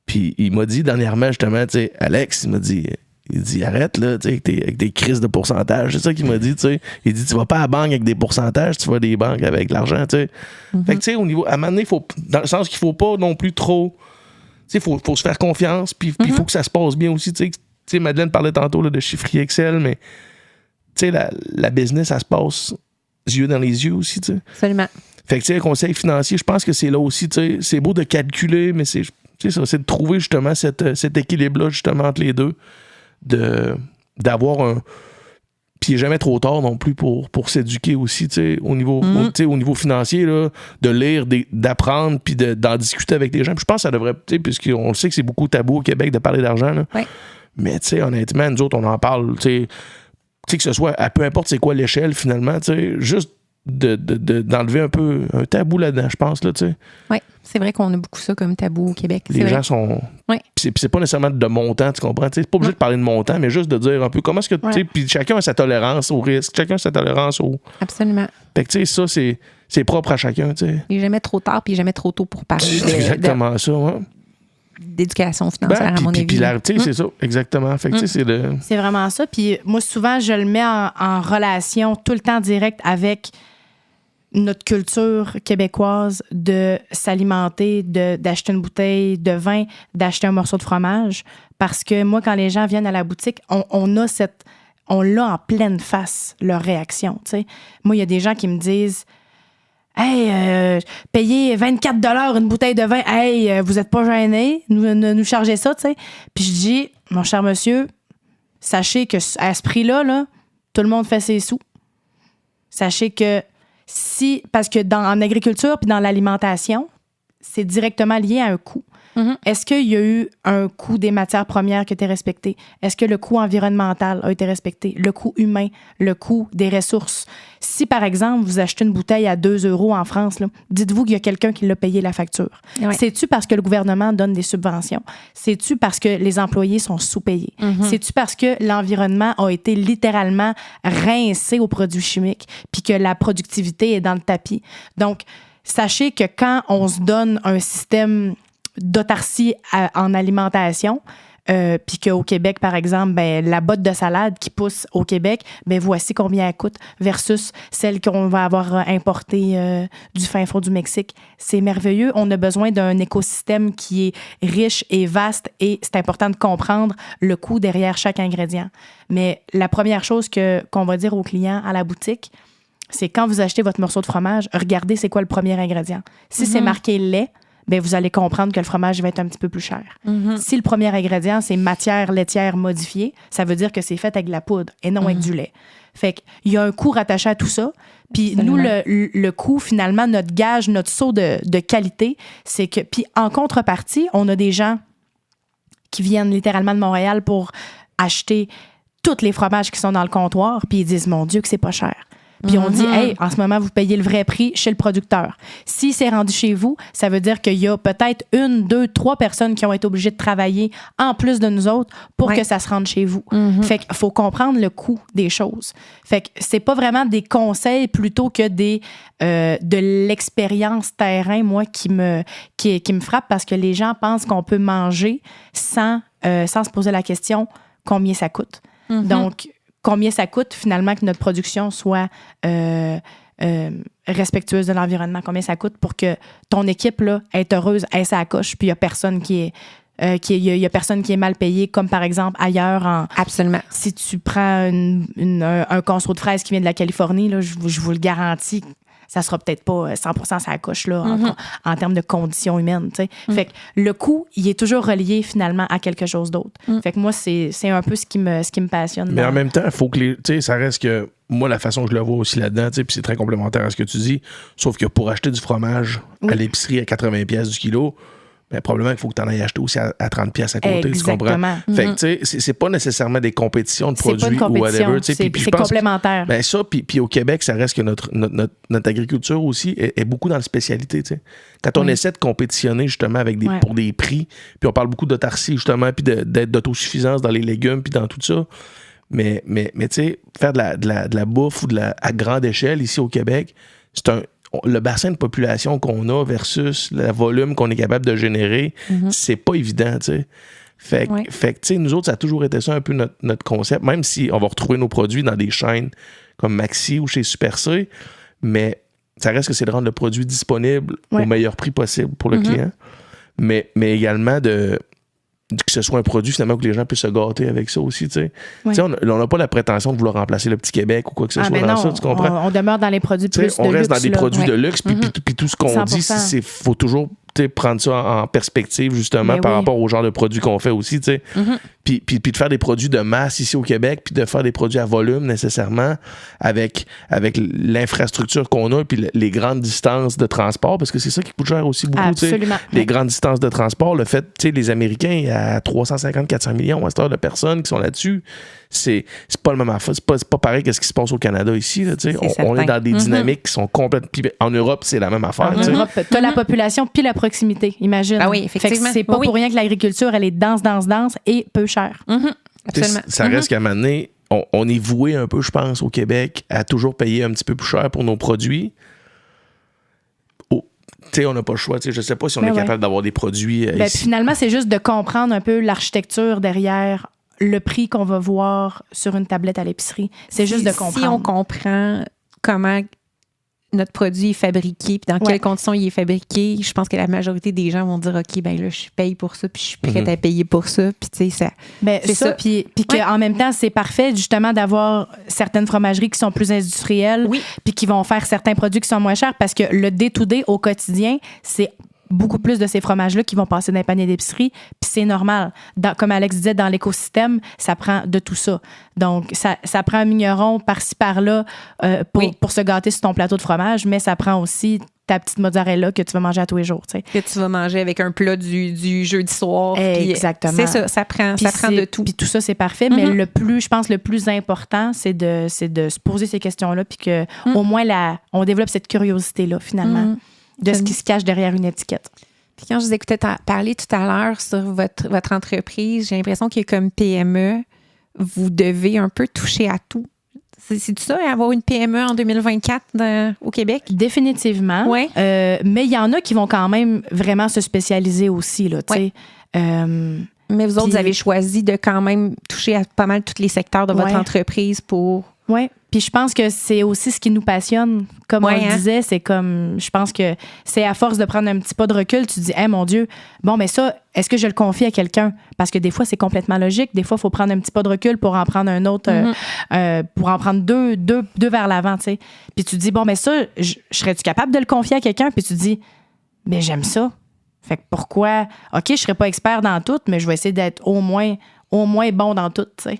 Puis il m'a dit dernièrement, justement, tu sais, Alex, il Il dit, arrête, là, tu sais, avec des crises de pourcentage. C'est ça qu'il m'a dit, tu sais. Il dit, tu vas pas à la banque avec des pourcentages, tu vas à des banques avec de l'argent, tu sais. Fait que, tu sais, au niveau, à un moment donné, dans le sens qu'il faut pas non plus trop, tu sais, faut se faire confiance, puis il faut que ça se passe bien aussi, tu sais. Madeleine parlait tantôt là, de chiffrier Excel, mais, tu sais, la business, ça se passe yeux dans les yeux aussi, tu sais. Absolument. Fait que, tu sais, un conseil financier, je pense que c'est là aussi, tu sais, c'est beau de calculer, mais c'est de trouver justement cet équilibre-là, justement, entre les deux. D'avoir un. Puis il n'est jamais trop tard non plus pour s'éduquer aussi, tu sais, au niveau financier, là, de lire, d'apprendre, puis d'en discuter avec les gens. Puis je pense que ça devrait, tu sais, puisqu'on sait que c'est beaucoup tabou au Québec de parler d'argent, là. Ouais. Mais, tu sais, honnêtement, nous autres, on en parle, tu sais, que ce soit, à peu importe c'est quoi l'échelle, finalement, tu sais, juste d'enlever un peu un tabou là-dedans, je pense, là, tu sais. Oui, c'est vrai qu'on a beaucoup ça comme tabou au Québec. Les gens sont... Oui. Puis c'est pas nécessairement de montant, tu comprends? C'est pas obligé de parler de montant, mais juste de dire un peu comment est-ce que... tu sais, puis chacun a sa tolérance au risque, chacun a sa tolérance au... Absolument. Fait que, tu sais, ça, c'est propre à chacun, tu sais. Il n'est jamais trop tard, puis jamais trop tôt pour parler C'est exactement ça, ouais. d'éducation financière, à mon avis. Puis c'est ça, exactement. Fait que, c'est vraiment ça. Puis moi, souvent, je le mets en relation tout le temps direct avec notre culture québécoise de s'alimenter, d'acheter une bouteille de vin, d'acheter un morceau de fromage. Parce que moi, quand les gens viennent à la boutique, on l'a en pleine face, leur réaction. T'sais. Moi, il y a des gens qui me disent « Hey, payer 24 une bouteille de vin, hey, vous êtes pas gênés, nous charger ça, tu sais. » Puis je dis « Mon cher monsieur, sachez que à ce prix-là, là, tout le monde fait ses sous. Sachez que parce que en agriculture puis dans l'alimentation, c'est directement lié à un coût. Est-ce qu'il y a eu un coût des matières premières qui a été respecté? Est-ce que le coût environnemental a été respecté? Le coût humain, le coût des ressources? Si, par exemple, vous achetez une bouteille à 2 € en France, là, dites-vous qu'il y a quelqu'un qui l'a payé la facture. Ouais. C'est-tu parce que le gouvernement donne des subventions? C'est-tu parce que les employés sont sous-payés? C'est-tu parce que l'environnement a été littéralement rincé aux produits chimiques puis que la productivité est dans le tapis? Donc, sachez que quand on se donne un système d'autarcie en alimentation, puis qu'au Québec, par exemple, ben, la botte de salade qui pousse au Québec, ben, voici combien elle coûte versus celle qu'on va avoir importée du fin fond du Mexique. C'est merveilleux. On a besoin d'un écosystème qui est riche et vaste et c'est important de comprendre le coût derrière chaque ingrédient. Mais la première chose qu'on va dire aux clients à la boutique, c'est quand vous achetez votre morceau de fromage, regardez c'est quoi le premier ingrédient. Si c'est marqué lait, ben vous allez comprendre que le fromage va être un petit peu plus cher. Si le premier ingrédient, c'est matière laitière modifiée, ça veut dire que c'est fait avec de la poudre et non avec du lait. Fait qu'il y a un coût rattaché à tout ça. Puis nous, le coût, finalement, notre gage, notre saut de qualité, c'est que... Puis en contrepartie, on a des gens qui viennent littéralement de Montréal pour acheter tous les fromages qui sont dans le comptoir, puis ils disent, mon Dieu, que c'est pas cher. Puis on dit, hey, en ce moment, vous payez le vrai prix chez le producteur. Si c'est rendu chez vous, ça veut dire qu'il y a peut-être 1, 2, 3 personnes qui ont été obligées de travailler en plus de nous autres pour que ça se rende chez vous. Fait qu'il faut comprendre le coût des choses. Fait que c'est pas vraiment des conseils plutôt que de l'expérience terrain, moi, qui me frappe parce que les gens pensent qu'on peut manger sans se poser la question combien ça coûte. Donc, combien ça coûte finalement que notre production soit respectueuse de l'environnement, combien ça coûte pour que ton équipe là, est heureuse, ait sa coche, puis il n'y a personne qui est personne qui est mal payé, comme par exemple ailleurs. Absolument. Si tu prends un conso de fraises qui vient de la Californie, là, je vous le garantis, ça sera peut-être pas 100% sa coche là, en termes de conditions humaines. Fait que le coût, il est toujours relié finalement à quelque chose d'autre. Fait que moi, c'est un peu ce qui me passionne. Mais en même temps, il faut que ça reste que moi, la façon que je le vois aussi là-dedans, puis c'est très complémentaire à ce que tu dis, sauf que pour acheter du fromage à l'épicerie à 80$ du kilo, ben, probablement qu'il faut que tu en ailles acheter aussi à 30$ à côté. Exactement. Tu comprends? Fait que, tu sais, c'est pas nécessairement des compétitions de produits ou whatever. C'est complémentaire. Ben ça, puis au Québec, ça reste que notre agriculture aussi est beaucoup dans la spécialité. T'sais. Quand on essaie de compétitionner justement avec pour des prix, puis on parle beaucoup d'autarcie justement, puis d'autosuffisance dans les légumes, puis dans tout ça. Mais tu sais, faire de la bouffe ou à grande échelle ici au Québec, le bassin de population qu'on a versus le volume qu'on est capable de générer, c'est pas évident, tu sais. Fait que, tu sais, nous autres, ça a toujours été ça un peu notre concept, même si on va retrouver nos produits dans des chaînes comme Maxi ou chez Super C, mais ça reste que c'est de rendre le produit disponible au meilleur prix possible pour le client, mais également que ce soit un produit finalement que les gens puissent se gâter avec ça aussi, tu sais. On n'a pas la prétention de vouloir remplacer le petit Québec ou quoi que ce soit dans ça, tu comprends? On demeure dans les produits plus de luxe. On reste dans des produits de luxe, puis tout ce qu'on 100%. dit, il faut toujours prendre ça en perspective, justement, par rapport au genre de produits qu'on fait aussi, tu sais. Puis de faire des produits de masse ici au Québec, puis de faire des produits à volume, nécessairement, avec l'infrastructure qu'on a, puis les grandes distances de transport, parce que c'est ça qui coûte cher aussi beaucoup, tu sais. Les grandes distances de transport, le fait, tu sais, les Américains, il y a 350-400 millions à cette heure de personnes qui sont là-dessus. C'est pas le même affaire. C'est pas pareil que ce qui se passe au Canada ici, là, tu sais. On est dans des dynamiques qui sont complètes. Puis en Europe, c'est la même affaire, En Europe, t'as la population puis la proximité, imagine. Ah oui, effectivement. Fait que c'est pas pour rien que l'agriculture, elle est dense et peu chère. Absolument. Ça reste qu'à un moment donné, on est voué un peu, je pense, au Québec, à toujours payer un petit peu plus cher pour nos produits. Tu sais, on n'a pas le choix. Je ne sais pas si on est capable d'avoir des produits ici. Finalement, c'est juste de comprendre un peu l'architecture derrière le prix qu'on va voir sur une tablette à l'épicerie. C'est juste de comprendre. Si on comprend comment notre produit est fabriqué, puis dans quelles conditions il est fabriqué, je pense que la majorité des gens vont dire OK, ben là, je paye pour ça, puis je suis prête à payer pour ça. Puis tu sais, ça. C'est ça. Puis qu'en même temps, c'est parfait, justement, d'avoir certaines fromageries qui sont plus industrielles, puis qui vont faire certains produits qui sont moins chers, parce que le day-to-day au quotidien, c'est beaucoup plus de ces fromages-là qui vont passer dans les paniers d'épicerie, puis c'est normal. Comme Alex disait, dans l'écosystème, ça prend de tout ça. Donc, ça prend un vigneron par-ci, par-là pour se gâter sur ton plateau de fromage, mais ça prend aussi ta petite mozzarella que tu vas manger à tous les jours. T'sais. Que tu vas manger avec un plat du jeudi soir. Exactement. C'est ça prend de tout. Puis tout ça, c'est parfait, mais je pense le plus important, c'est de se poser ces questions-là, puis qu'au moins, on développe cette curiosité-là, finalement. De ce qui se cache derrière une étiquette. Puis quand je vous écoutais parler tout à l'heure sur votre entreprise, j'ai l'impression que comme PME, vous devez un peu toucher à tout. C'est ça, avoir une PME en 2024 au Québec? Définitivement. Ouais. Mais il y en a qui vont quand même vraiment se spécialiser aussi, là, tu sais. Mais vous autres, vous avez choisi de quand même toucher à pas mal tous les secteurs de votre entreprise pour... Oui. Puis je pense que c'est aussi ce qui nous passionne. Comme on le disait, c'est comme... Je pense que c'est à force de prendre un petit pas de recul, tu te dis, mon Dieu, bon, mais ça, est-ce que je le confie à quelqu'un? Parce que des fois, c'est complètement logique. Des fois, il faut prendre un petit pas de recul pour en prendre un autre, pour en prendre deux vers l'avant, tu sais. Puis tu te dis, bon, mais ça, serais-tu capable de le confier à quelqu'un? Puis tu te dis, mais j'aime ça. Fait que pourquoi? OK, je serais pas expert dans tout, mais je vais essayer d'être au moins bon dans tout, tu sais.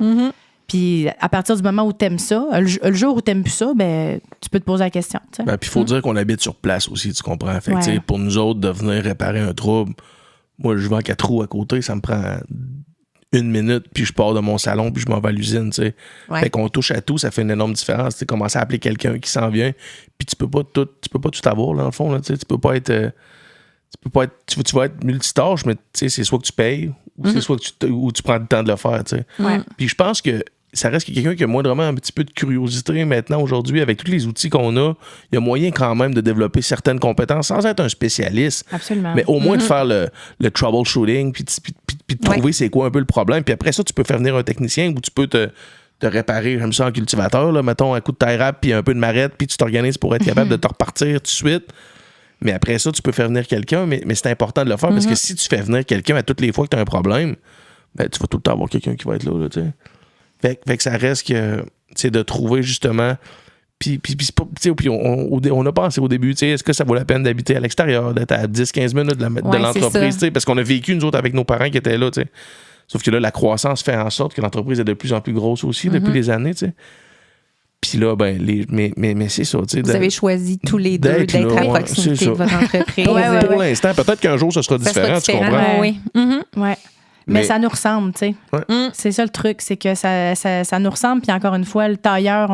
Puis à partir du moment où t'aimes ça, le jour où t'aimes plus ça, ben tu peux te poser la question. Puis il faut dire qu'on habite sur place aussi, tu comprends? Fait que, pour nous autres, de venir réparer un trouble, moi, je vais en 4 roues à côté, ça me prend 1 minute, puis je pars de mon salon, puis je m'en vais à l'usine, tu sais. Fait qu'on touche à tout, ça fait une énorme différence. Tu sais, commencer à appeler quelqu'un qui s'en vient, puis tu peux pas tout avoir, là, dans le fond, là, tu sais. Tu vas être multitâche, mais tu sais, c'est soit que tu payes, ou c'est soit que tu prends le temps de le faire, tu sais. Puis je pense que ça reste quelqu'un qui a moindrement un petit peu de curiosité maintenant, aujourd'hui, avec tous les outils qu'on a, il y a moyen quand même de développer certaines compétences sans être un spécialiste. Absolument. Mais au moins de faire le troubleshooting, puis de trouver c'est quoi un peu le problème. Puis après ça, tu peux faire venir un technicien ou tu peux te réparer, comme ça, en cultivateur, là, mettons un coup de taille rap puis un peu de marette, puis tu t'organises pour être capable de te repartir tout de suite. Mais après ça, tu peux faire venir quelqu'un, mais c'est important de le faire parce que si tu fais venir quelqu'un à toutes les fois que tu as un problème, ben, tu vas tout le temps avoir quelqu'un qui va être là, tu sais. Fait que ça reste que, tu de trouver justement. Puis on a pensé au début, tu sais, est-ce que ça vaut la peine d'habiter à l'extérieur, d'être à 10-15 minutes de l'entreprise, tu sais, parce qu'on a vécu, nous autres, avec nos parents qui étaient là, tu sais. Sauf que là, la croissance fait en sorte que l'entreprise est de plus en plus grosse aussi depuis les années, tu sais. Puis là, ben, mais c'est ça, tu sais. Vous avez choisi tous les deux d'être à proximité de votre entreprise. Pour l'instant, peut-être qu'un jour, ça sera différent, tu comprends? Oui. Mais ça nous ressemble, tu sais. C'est ça le truc, c'est que ça nous ressemble. Puis encore une fois, le tailleur,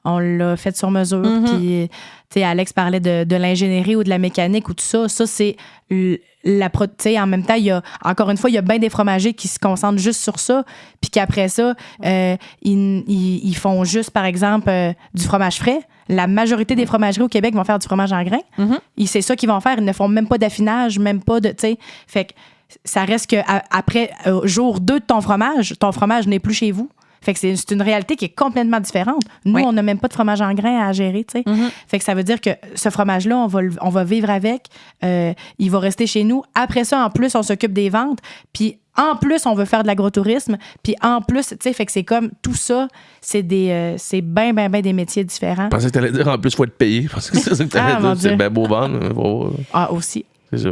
on l'a fait sur mesure. Puis, tu sais, Alex parlait de l'ingénierie ou de la mécanique ou tout ça. Ça, c'est en même temps, il y a, encore une fois, il y a bien des fromagers qui se concentrent juste sur ça. Puis qu'après ça, ils font juste, par exemple, du fromage frais. La majorité des fromageries au Québec vont faire du fromage en grains. C'est ça qu'ils vont faire. Ils ne font même pas d'affinage, même pas de, tu sais. Fait que ça reste qu'après jour 2 de ton fromage n'est plus chez vous. Fait que c'est une réalité qui est complètement différente. Nous, on n'a même pas de fromage en grains à gérer, tu sais. Fait que ça veut dire que ce fromage-là, on va vivre avec. Il va rester chez nous. Après ça, en plus, on s'occupe des ventes. Puis en plus, on veut faire de l'agrotourisme. Puis en plus, tu sais, fait que c'est comme tout ça, c'est bien des métiers différents. Je pensais que tu allais dire en plus, il faut être payé. Parce que c'est ça que tu allais dire. C'est bien beau vendre. Ah, aussi. C'est ça.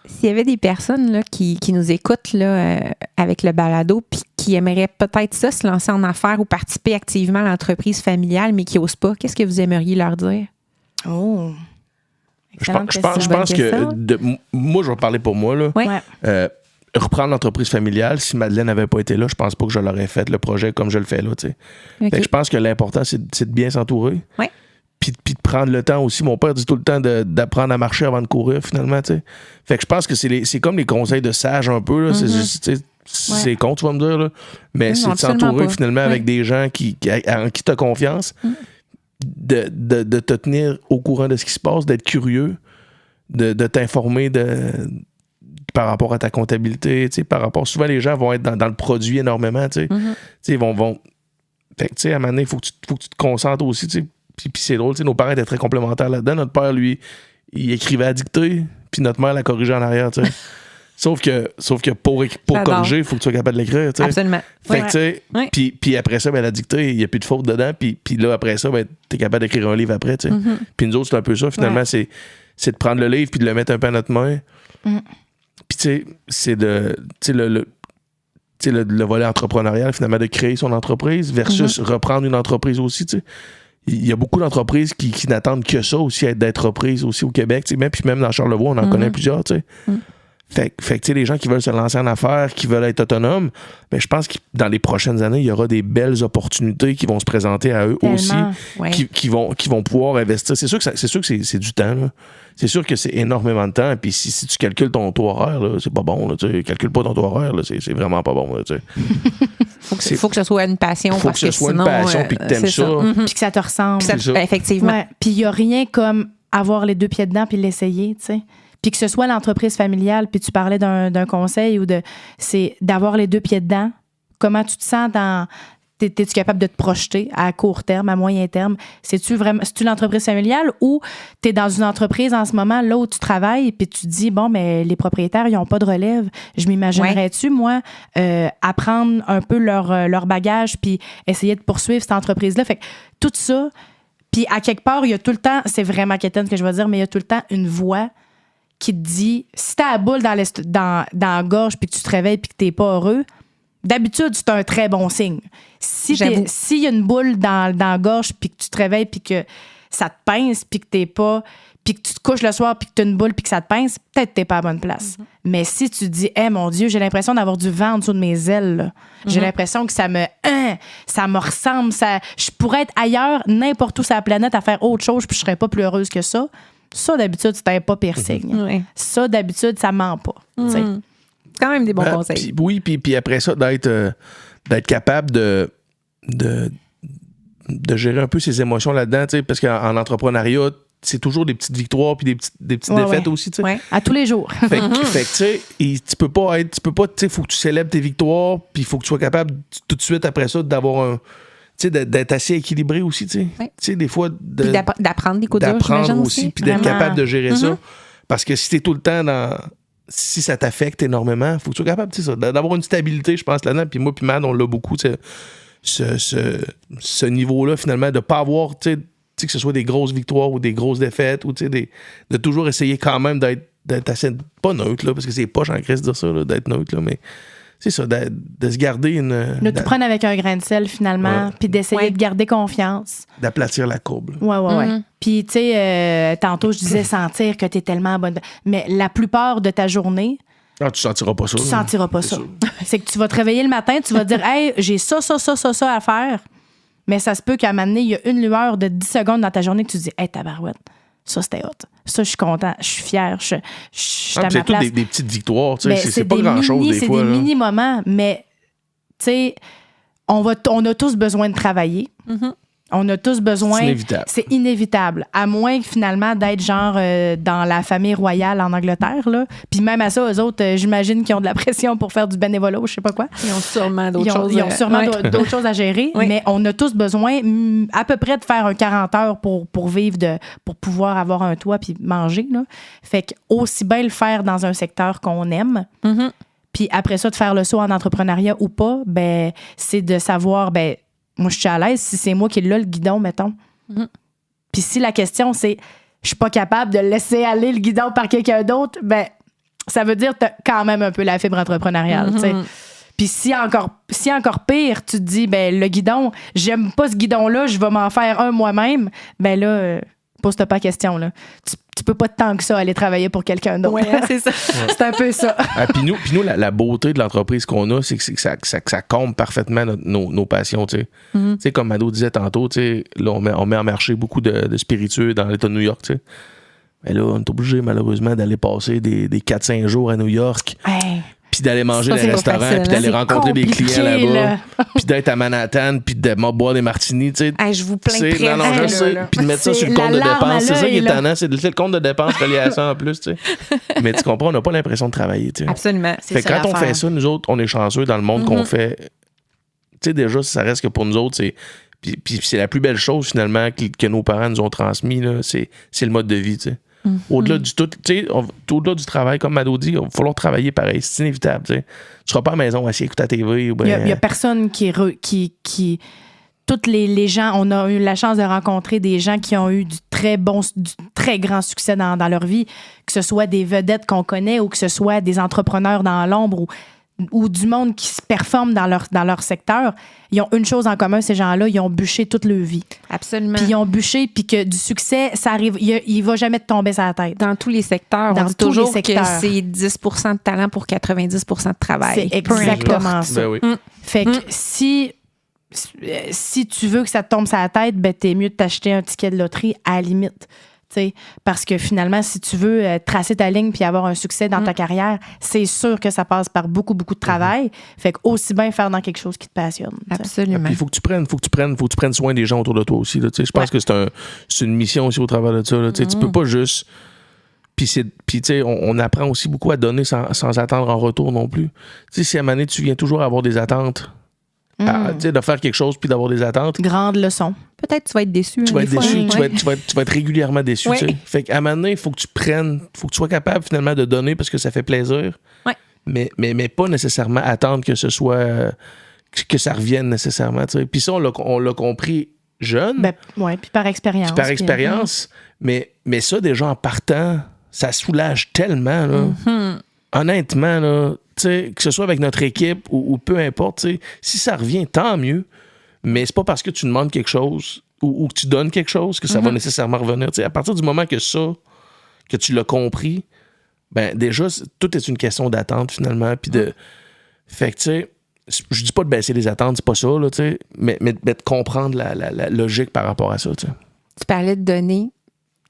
S'il y avait des personnes là, qui nous écoutent là, avec le balado puis qui aimeraient peut-être ça, se lancer en affaires ou participer activement à l'entreprise familiale, mais qui n'osent pas, qu'est-ce que vous aimeriez leur dire? Oh! Je pense que moi, je vais parler pour moi. Là. Ouais. Reprendre l'entreprise familiale, si Madeleine n'avait pas été là, je pense pas que je l'aurais fait le projet comme je le fais là. Okay. Fait que je pense que l'important, c'est de bien s'entourer. Ouais. Puis de prendre le temps aussi. Mon père dit tout le temps d'apprendre à marcher avant de courir, finalement. T'sais. Fait que je pense que c'est comme les conseils de sage un peu. Là. C'est con, tu vas me dire. Là. Mais c'est de s'entourer finalement avec des gens en qui tu as confiance, de te tenir au courant de ce qui se passe, d'être curieux, de t'informer par rapport à ta comptabilité. Par rapport, souvent, les gens vont être dans le produit énormément. Ils vont fait que, à un moment donné, il faut que tu te concentres aussi. Puis c'est drôle, nos parents étaient très complémentaires là-dedans. Notre père, lui, il écrivait à dictée, puis notre mère la corrigeait en arrière, tu sais. Sauf que pour corriger, il faut que tu sois capable de l'écrire, tu sais. Absolument. Fait que, tu sais, puis après ça, la dictée, il n'y a plus de faute dedans, puis là, après ça, t'es capable d'écrire un livre après, tu sais. Puis nous autres, c'est un peu ça, finalement, c'est de prendre le livre puis de le mettre un peu à notre main. Puis, tu sais, c'est de... Tu sais, le volet entrepreneurial, finalement, de créer son entreprise versus reprendre une entreprise aussi, tu sais. Il y a beaucoup d'entreprises qui n'attendent que ça aussi, d'être reprises aussi au Québec. Puis même dans Charlevoix, on en connaît plusieurs. T'sais. Fait que les gens qui veulent se lancer en affaires, qui veulent être autonomes, ben, je pense que dans les prochaines années, il y aura des belles opportunités qui vont se présenter à eux aussi, qui vont pouvoir investir. C'est sûr que c'est du temps. Là. C'est sûr que c'est énormément de temps. Puis si tu calcules ton taux horaire, là, c'est pas bon. Calcule pas ton taux horaire, là, c'est vraiment pas bon. Faut que ce soit une passion. Faut que ce soit une passion puis que t'aimes ça. Puis que ça te ressemble. Effectivement. Ouais. Puis il n'y a rien comme avoir les 2 pieds dedans puis l'essayer, tu sais. Puis que ce soit l'entreprise familiale, puis tu parlais d'un conseil c'est d'avoir les 2 pieds dedans. Comment tu te sens t'es-tu capable de te projeter à court terme, à moyen terme? C'est-tu l'entreprise familiale ou t'es dans une entreprise en ce moment, là où tu travailles, puis tu te dis, bon, mais les propriétaires, ils n'ont pas de relève. Je m'imaginerais-tu, moi, apprendre un peu leur bagage, puis essayer de poursuivre cette entreprise-là? Fait que tout ça, puis à quelque part, il y a tout le temps, c'est vraiment quétaine que je vais dire, mais il y a tout le temps une voix qui te dit, si t'as la boule dans la gorge, puis que tu te réveilles, puis que t'es pas heureux, d'habitude, c'est un très bon signe. S'il y a une boule dans la gorge, puis que tu te réveilles, puis que ça te pince, puis que t'es pas... puis que tu te couches le soir, puis que tu as une boule, puis que ça te pince, peut-être que t'es pas à bonne place. Mais si tu te dis, mon Dieu, j'ai l'impression d'avoir du vent en dessous de mes ailes, là. J'ai l'impression que ça me ressemble, je pourrais être ailleurs, n'importe où sur la planète, à faire autre chose, puis je serais pas plus heureuse que ça. Ça, d'habitude, c'est pas pire signe. Ça, d'habitude, ça ment pas. C'est quand même des bons conseils. Puis après ça, d'être capable de gérer un peu ses émotions là-dedans, parce qu'en entrepreneuriat, c'est toujours des petites victoires puis des petites défaites aussi, tu sais. Ouais, à tous les jours. Fait que tu sais, tu peux pas, tu sais, faut que tu célèbres tes victoires, puis il faut que tu sois capable tout de suite après ça d'avoir d'être assez équilibré aussi, tu sais. Tu sais, des fois... Puis d'apprendre des coups durs, d'apprendre aussi, puis d'être capable de gérer ça. Parce que si t'es tout le temps si ça t'affecte énormément, faut que tu sois capable, tu sais, d'avoir une stabilité, je pense, là-dedans. Puis moi, puis Mad, on l'a beaucoup, tu sais, ce niveau-là, finalement, de pas avoir, tu sais, que ce soit des grosses victoires ou des grosses défaites, ou, tu sais, de toujours essayer quand même d'être assez... Pas neutre, là, parce que c'est poche en crise de dire ça, là, d'être neutre, là, mais... C'est ça, de se garder une... De tout prendre avec un grain de sel, finalement, puis d'essayer de garder confiance. D'aplatir la courbe. Ouais. Puis, tu sais, tantôt, je disais sentir que t'es tellement bonne. Mais la plupart de ta journée... Ah, tu sentiras pas ça. Tu sentiras pas ça. C'est que tu vas te réveiller le matin, tu vas te dire, hey, j'ai ça à faire. Mais ça se peut qu'à un moment donné, il y a une lueur de 10 secondes dans ta journée que tu te dis, hey, tabarouette, ça, c'était hot. Ça, je suis content, je suis fière, je suis à ma place. C'est toutes des petites victoires, tu sais, c'est pas grand-chose des fois. C'est des mini-moments, mais tu sais, on a tous besoin de travailler. On a tous besoin. C'est inévitable. C'est inévitable. À moins finalement d'être genre dans la famille royale en Angleterre. Là. Puis même à ça, eux autres, j'imagine qu'ils ont de la pression pour faire du bénévolat ou je sais pas quoi. Ils ont sûrement d'autres choses. Ils ont sûrement d'autres choses à gérer. Oui. Mais on a tous besoin à peu près de faire un 40 heures pour vivre, pour pouvoir avoir un toit puis manger. Là. Fait que aussi bien le faire dans un secteur qu'on aime. Mm-hmm. Puis après ça, de faire le saut en entrepreneuriat ou pas, ben c'est de savoir... ben moi, je suis à l'aise si c'est moi qui ai là le guidon, mettons. Mm-hmm. Puis si la question, c'est je suis pas capable de laisser aller le guidon par quelqu'un d'autre, ben ça veut dire que t'as quand même un peu la fibre entrepreneuriale, tu sais. Puis si encore pire, tu te dis, ben le guidon, j'aime pas ce guidon-là, je vais m'en faire un moi-même, ben là, pose-toi pas la question, là. Tu peux pas tant que ça aller travailler pour quelqu'un d'autre. Ouais, c'est ça. C'est un peu ça. Puis nous la beauté de l'entreprise qu'on a, c'est que ça comble parfaitement nos passions, tu sais. Mm-hmm. Tu sais, comme Mado disait tantôt, tu sais, là, on met en marché beaucoup de spiritueux dans l'État de New York, tu sais. Mais là, on est obligé, malheureusement, d'aller passer des 4-5 jours à New York. Hey. Puis d'aller manger dans Ça, les c'est restaurants, pas facile, puis d'aller hein? rencontrer des C'est clients compliqué, là-bas, là. puis d'être à Manhattan, puis de boire des martinis, tu sais. Hey, je vous plains C'est- très non, je bien, sais. là. Puis de mettre ça C'est sur le compte de la larme à dépenses. C'est ça qui est l'œil, là. tannant. C'est le compte de dépenses relié à ça en plus, tu sais. Mais tu comprends, on n'a pas l'impression de travailler, tu sais. Absolument. Fait que ça quand on l'affaire. fait ça, nous autres, on est chanceux dans le monde qu'on fait. Tu sais, déjà, ça reste que pour nous autres, c'est. Puis c'est la plus belle chose, finalement, que nos parents nous ont transmis, là, c'est le mode de vie, tu sais. Au-delà du tout, tu sais, au-delà du travail, comme Mado dit, il va falloir travailler pareil. C'est inévitable, tu sais. Tu seras pas à la maison assis à écouter la TV ou bien. Il y a personne qui toutes les gens, on a eu la chance de rencontrer des gens qui ont eu du très grand succès dans leur vie, que ce soit des vedettes qu'on connaît ou que ce soit des entrepreneurs dans l'ombre ou du monde qui se performe dans leur secteur. Ils ont une chose en commun, ces gens-là, ils ont bûché toute leur vie. Absolument. Puis ils ont bûché, puis que du succès, ça arrive, il va jamais te tomber sur la tête. Dans tous les secteurs, Dans on dit tous les toujours secteurs. que c'est 10 de talent pour 90 de travail. C'est Peu exactement importe. ça. Ben oui. Fait que si tu veux que ça te tombe sur la tête, ben t'es mieux de t'acheter un ticket de loterie à la limite. T'sais, parce que finalement, si tu veux tracer ta ligne puis avoir un succès dans ta carrière, c'est sûr que ça passe par beaucoup, beaucoup de travail. Fait que aussi bien faire dans quelque chose qui te passionne. t'sais. Absolument. Puis il faut que tu prennes soin des gens autour de toi aussi. Là, tu sais. Je pense que c'est une mission aussi au travers de ça. Là, tu sais. Tu peux pas juste. Puis tu sais, on apprend aussi beaucoup à donner sans attendre en retour non plus. Tu sais, si à un moment donné, tu viens toujours avoir des attentes, tu sais, de faire quelque chose puis d'avoir des attentes, Grande leçon. Peut-être que tu vas être déçu. tu vas être déçu, Ouais. tu vas être régulièrement déçu. Ouais. Tu sais. Fait qu'à un moment donné, il faut que tu sois capable finalement de donner parce que ça fait plaisir. Ouais. Mais pas nécessairement attendre que ce soit que ça revienne nécessairement. Tu sais. Puis ça, on l'a compris jeune, Ben, ouais, puis par expérience. puis par puis- expérience. Mais ça, déjà en partant, ça soulage tellement. Là. Honnêtement, là, tu sais, que ce soit avec notre équipe ou peu importe, tu sais, si ça revient, tant mieux. Mais c'est pas parce que tu demandes quelque chose ou que tu donnes quelque chose que ça va nécessairement revenir. Tu sais, à partir du moment que tu l'as compris, ben déjà, tout est une question d'attente finalement. Puis de. Fait que, tu sais, je dis pas de baisser les attentes, c'est pas ça, là, tu sais, mais de comprendre la logique par rapport à ça, tu sais. Tu parlais de donner.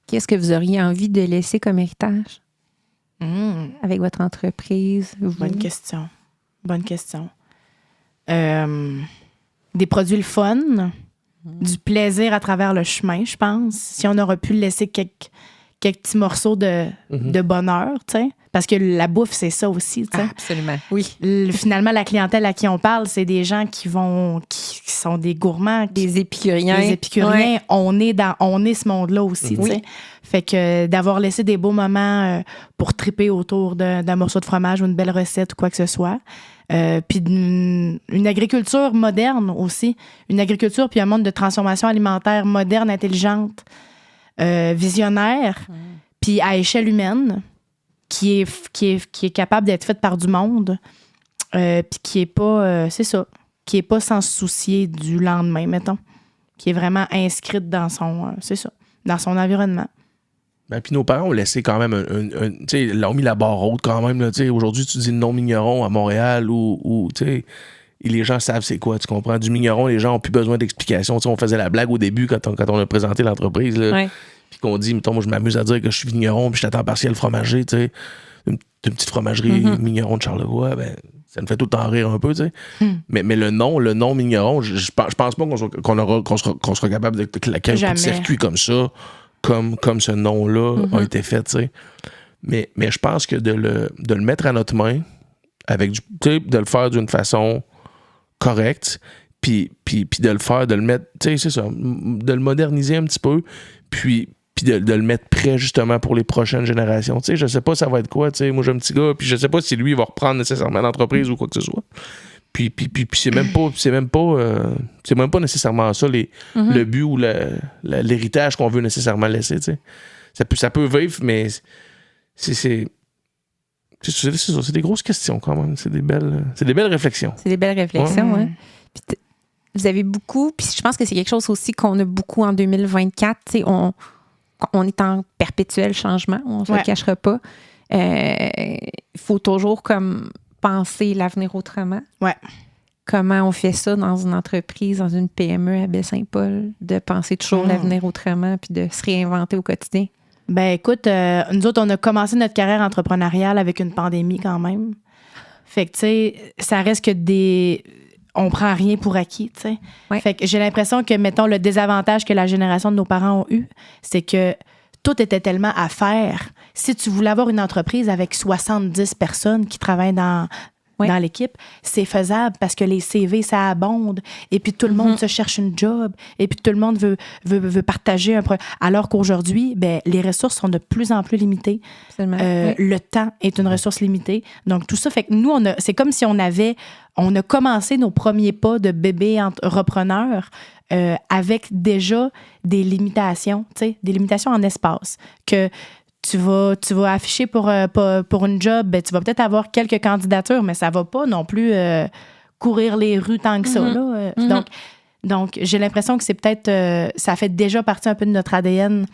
Qu'est-ce que vous auriez envie de laisser comme héritage avec votre entreprise? Bonne question. Bonne question. Des produits le fun, du plaisir à travers le chemin, je pense. Si on aurait pu laisser quelques petits morceaux de bonheur, tu sais. Parce que la bouffe, c'est ça aussi, tu sais. Absolument. Oui. Finalement, la clientèle à qui on parle, c'est des gens qui sont des gourmands, Des épicuriens. des épicuriens. Ouais. On est ce monde-là aussi, tu sais. Fait que d'avoir laissé des beaux moments pour triper autour d'un morceau de fromage ou une belle recette ou quoi que ce soit. Puis une agriculture moderne aussi. Une agriculture puis un monde de transformation alimentaire moderne, intelligente, visionnaire, puis à échelle humaine, qui est capable d'être faite par du monde, puis qui est pas, c'est ça, qui est pas sans se soucier du lendemain, mettons, qui est vraiment inscrite dans son, c'est ça, dans son environnement. Ben, puis nos parents ont laissé quand même tu sais, ils ont mis la barre haute quand même, là, tu sais. Aujourd'hui, tu dis le nom Migneron à Montréal ou tu sais, et les gens savent c'est quoi, tu comprends? Du Migneron, les gens ont plus besoin d'explications. Tu sais, on faisait la blague au début quand on a présenté l'entreprise, là. Ouais. Puis qu'on dit, mettons, moi, je m'amuse à dire que je suis vigneron puis je suis à temps partiel fromager, tu sais. Une petite fromagerie Migneron de Charlevoix, ben, Ça me fait tout le temps rire un peu, tu sais. Mais le nom Migneron, je pense pas qu'on sera capable de claquer un coup de circuit comme ça, comme ce nom-là a été fait, tu sais. Mais je pense que de le mettre à notre main, avec tu sais, de le faire d'une façon correcte, puis de le faire, de le mettre, tu sais, c'est ça, de le moderniser un petit peu, puis de le mettre prêt justement pour les prochaines générations. Tu sais, je sais pas ça va être quoi, tu sais, moi j'ai un petit gars, puis je sais pas si lui il va reprendre nécessairement l'entreprise ou quoi que ce soit. Puis c'est même pas nécessairement ça le but ou l'héritage qu'on veut nécessairement laisser, tu sais. Ça peut vivre, mais c'est des grosses questions quand même. C'est des belles réflexions. C'est des belles réflexions, ouais. Puis vous avez beaucoup, puis je pense que c'est quelque chose aussi qu'on a beaucoup en 2024. Tu sais, on est en perpétuel changement, on ne se le cachera pas. Il faut toujours comme penser l'avenir autrement. Ouais. Comment on fait ça dans une entreprise, dans une PME à Baie-Saint-Paul, de penser toujours l'avenir autrement puis de se réinventer au quotidien? Ben écoute, nous autres, on a commencé notre carrière entrepreneuriale avec une pandémie quand même. Fait que, tu sais, ça reste que on prend rien pour acquis, tu sais. Ouais. Fait que j'ai l'impression que, mettons, le désavantage que la génération de nos parents ont eu, c'est que tout était tellement à faire. Si tu voulais avoir une entreprise avec 70 personnes qui travaillent dans l'équipe, c'est faisable parce que les CV, ça abonde. Et puis, tout le monde se cherche une job. Et puis, tout le monde veut partager un projet. Alors qu'aujourd'hui, ben, les ressources sont de plus en plus limitées. Le temps est une ressource limitée. Donc, tout ça fait que nous, c'est comme si on a commencé nos premiers pas de bébé repreneur avec déjà des limitations, tu sais, des limitations en espace. Que tu vas afficher pour une job, ben, tu vas peut-être avoir quelques candidatures, mais ça va pas non plus courir les rues tant que ça. Là. Donc, j'ai l'impression que c'est peut-être... ça fait déjà partie un peu de notre ADN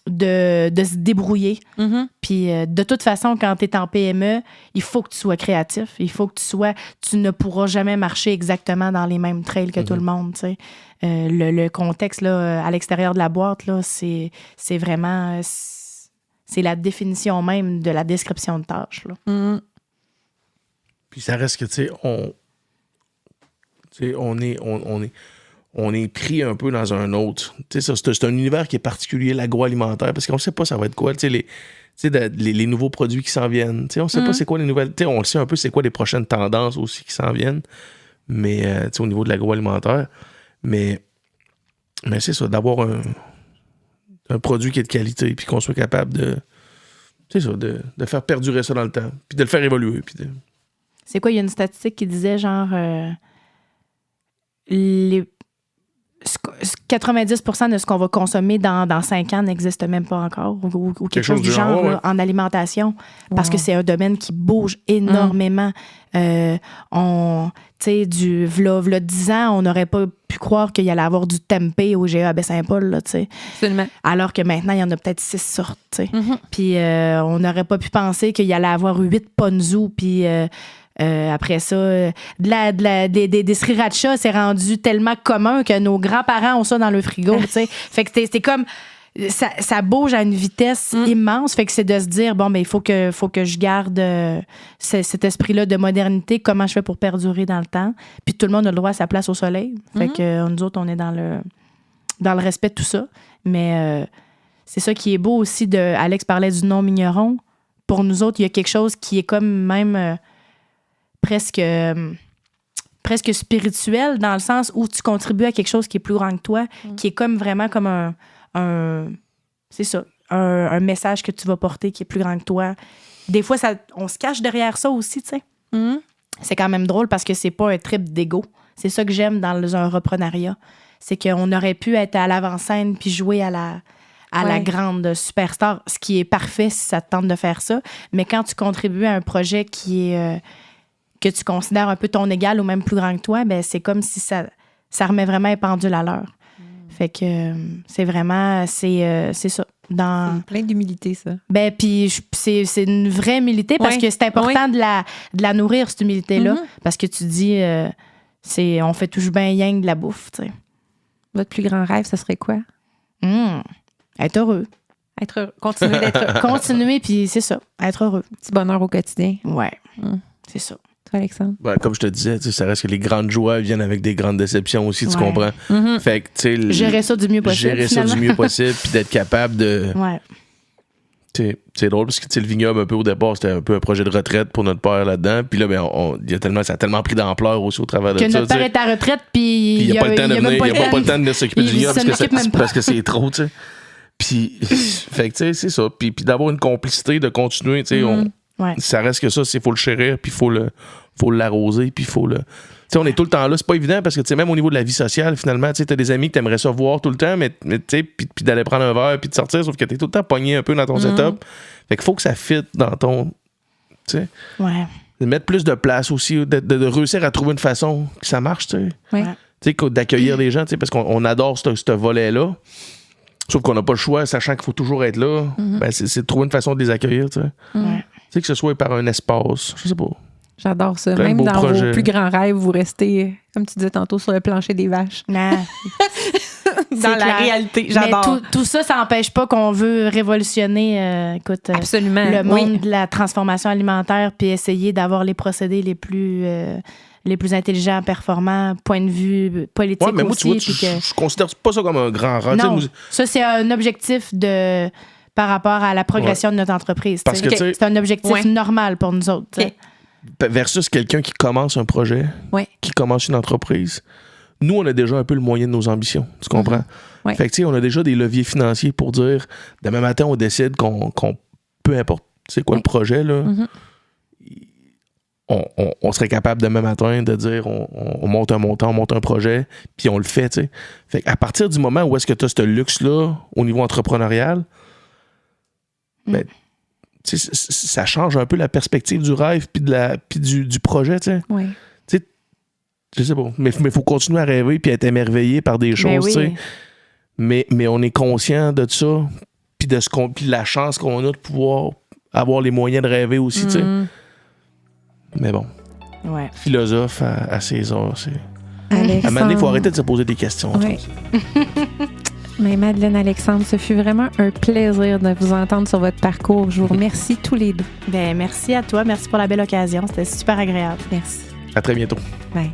de se débrouiller. Puis, de toute façon, quand tu es en PME, il faut que tu sois créatif. Il faut que tu ne pourras jamais marcher exactement dans les mêmes trails que tout le monde, tu sais. Le contexte, là, à l'extérieur de la boîte, là, c'est vraiment... C'est la définition même de la description de tâche. Là. Puis ça reste que, tu sais, on est pris un peu dans un autre. Tu sais, c'est un univers qui est particulier, l'agroalimentaire, parce qu'on ne sait pas ça va être quoi. Tu sais, les nouveaux produits qui s'en viennent. Tu sais, on ne sait pas c'est quoi les nouvelles... Tu sais, on le sait un peu c'est quoi les prochaines tendances aussi qui s'en viennent, mais tu sais, au niveau de l'agroalimentaire. Mais c'est ça, d'avoir un produit qui est de qualité, puis qu'on soit capable de faire perdurer ça dans le temps, puis de le faire évoluer. C'est quoi, il y a une statistique qui disait genre 90% de ce qu'on va consommer dans 5 ans n'existe même pas encore, ou quelque chose du genre là, en alimentation, parce que c'est un domaine qui bouge énormément. Tu sais, v'là 10 ans, on n'aurait pas pu croire qu'il y allait avoir du tempeh au GA à Baie-Saint-Paul, là, tu sais. Absolument. Alors que maintenant, il y en a peut-être 6 sortes, tu sais. Puis on n'aurait pas pu penser qu'il y allait avoir 8 ponzu, puis... après ça, des sriracha, c'est rendu tellement commun que nos grands-parents ont ça dans le frigo, tu sais. Fait que c'est comme... Ça bouge à une vitesse immense. Fait que c'est de se dire, bon, ben il faut que je garde cet esprit-là de modernité. Comment je fais pour perdurer dans le temps? Puis tout le monde a le droit à sa place au soleil. Fait que nous autres, on est dans le respect de tout ça. Mais c'est ça qui est beau aussi. Alex parlait du nom Migneron. Pour nous autres, il y a quelque chose qui est comme même... presque spirituel, dans le sens où tu contribues à quelque chose qui est plus grand que toi, qui est comme vraiment comme c'est ça, un message que tu vas porter qui est plus grand que toi. Des fois, on se cache derrière ça aussi, tu sais. C'est quand même drôle parce que c'est pas un trip d'ego. C'est ça que j'aime dans un reprenariat. C'est qu'on aurait pu être à l'avant-scène puis jouer à la grande superstar, ce qui est parfait si ça te tente de faire ça. Mais quand tu contribues à un projet qui est... que tu considères un peu ton égal ou même plus grand que toi, ben c'est comme si ça remet vraiment un pendule à l'heure. Fait que c'est vraiment... C'est ça. C'est plein d'humilité, ça. Ben, puis c'est une vraie humilité parce que c'est important de la nourrir, cette humilité-là. Parce que tu dis, on fait toujours bien yang de la bouffe, tu sais. Votre plus grand rêve, ça serait quoi? Être heureux. Être heureux. Continuer d'être heureux. Continuer, puis c'est ça. Être heureux. Petit bonheur au quotidien. Ouais. C'est ça. toi, Alexandre? Ben, comme je te disais, ça reste que les grandes joies viennent avec des grandes déceptions aussi, tu Ouais. comprends? Fait que, tu sais, Gérer ça du mieux possible. gérer ça du mieux possible, puis d'être capable de. Ouais. C'est drôle parce que le vignoble, un peu au départ, c'était un peu un projet de retraite pour notre père là-dedans. Puis là, ben, ça a tellement pris d'ampleur aussi au travers de Que ça. notre père est à retraite, puis Puis il n'y a pas le temps de venir, même il a pas le temps de venir s'occuper du Il vignoble s'en occupe même pas. parce que c'est trop, tu sais. Puis, fait que, tu sais, c'est ça. Puis d'avoir une complicité, de continuer, tu sais, Ouais. ça reste que ça, il faut le chérir, puis il faut l'arroser, puis il faut le. Tu sais, on est tout le temps là, c'est pas évident parce que, tu sais, même au niveau de la vie sociale, finalement, tu sais, t'as des amis que t'aimerais ça voir tout le temps, mais tu sais, puis d'aller prendre un verre, puis de sortir, sauf que t'es tout le temps pogné un peu dans ton setup. Fait qu'il faut que ça fitte dans ton. Tu sais. Ouais. De mettre plus de place aussi, de réussir à trouver une façon que ça marche, tu sais. Oui. Ouais. Tu sais, d'accueillir les gens, tu sais, parce qu'on adore ce volet-là. Sauf qu'on n'a pas le choix, sachant qu'il faut toujours être là. Ben, c'est de trouver une façon de les accueillir, tu sais. Ouais. Tu sais, que ce soit par un espace, je sais pas. J'adore ça. Plein de Même beaux dans projets. vos plus grands rêves, vous restez, comme tu disais tantôt, sur le plancher des vaches. Non. Dans la clair. réalité, Mais j'adore. tout ça, ça n'empêche pas qu'on veut révolutionner Absolument. le monde Oui. de la transformation alimentaire puis essayer d'avoir les procédés les plus intelligents, performants, point de vue politique Ouais, mais moi, aussi. tu vois, puis que- je considère pas ça comme un grand rêve. Non, Tu sais, ça, c'est un objectif par rapport à la progression de notre entreprise. Parce tu sais. que, tu sais- C'est un objectif Ouais. normal pour nous autres. tu sais. versus quelqu'un qui commence un projet, Ouais. qui commence une entreprise. Nous, on a déjà un peu le moyen de nos ambitions. Tu comprends? Ouais. Fait que, tu sais, on a déjà des leviers financiers pour dire, demain matin, on décide qu'on peu importe c'est quoi Ouais. le projet, là, Mhm. on serait capable demain matin de dire, on monte un montant, on monte un projet, puis on le fait, tu sais. Fait qu'à partir du moment où est-ce que tu as ce luxe-là au niveau entrepreneurial, ben, tu sais, ça change un peu la perspective du rêve puis du projet, tu sais. Oui. Je sais pas. Mais il faut continuer à rêver puis être émerveillé par des choses, Ben oui. tu sais. Mais on est conscient de ça, puis de puis de la chance qu'on a de pouvoir avoir les moyens de rêver aussi, tu sais. Mais bon, Ouais. philosophe à ses heures, c'est. À un moment donné, il Alexandre. faut arrêter de se poser des questions. Oui. Mais Madeleine, Alexandre, ce fut vraiment un plaisir de vous entendre sur votre parcours. Je vous remercie tous les deux. Ben, merci à toi. Merci pour la belle occasion. C'était super agréable. Merci. À très bientôt. Bye.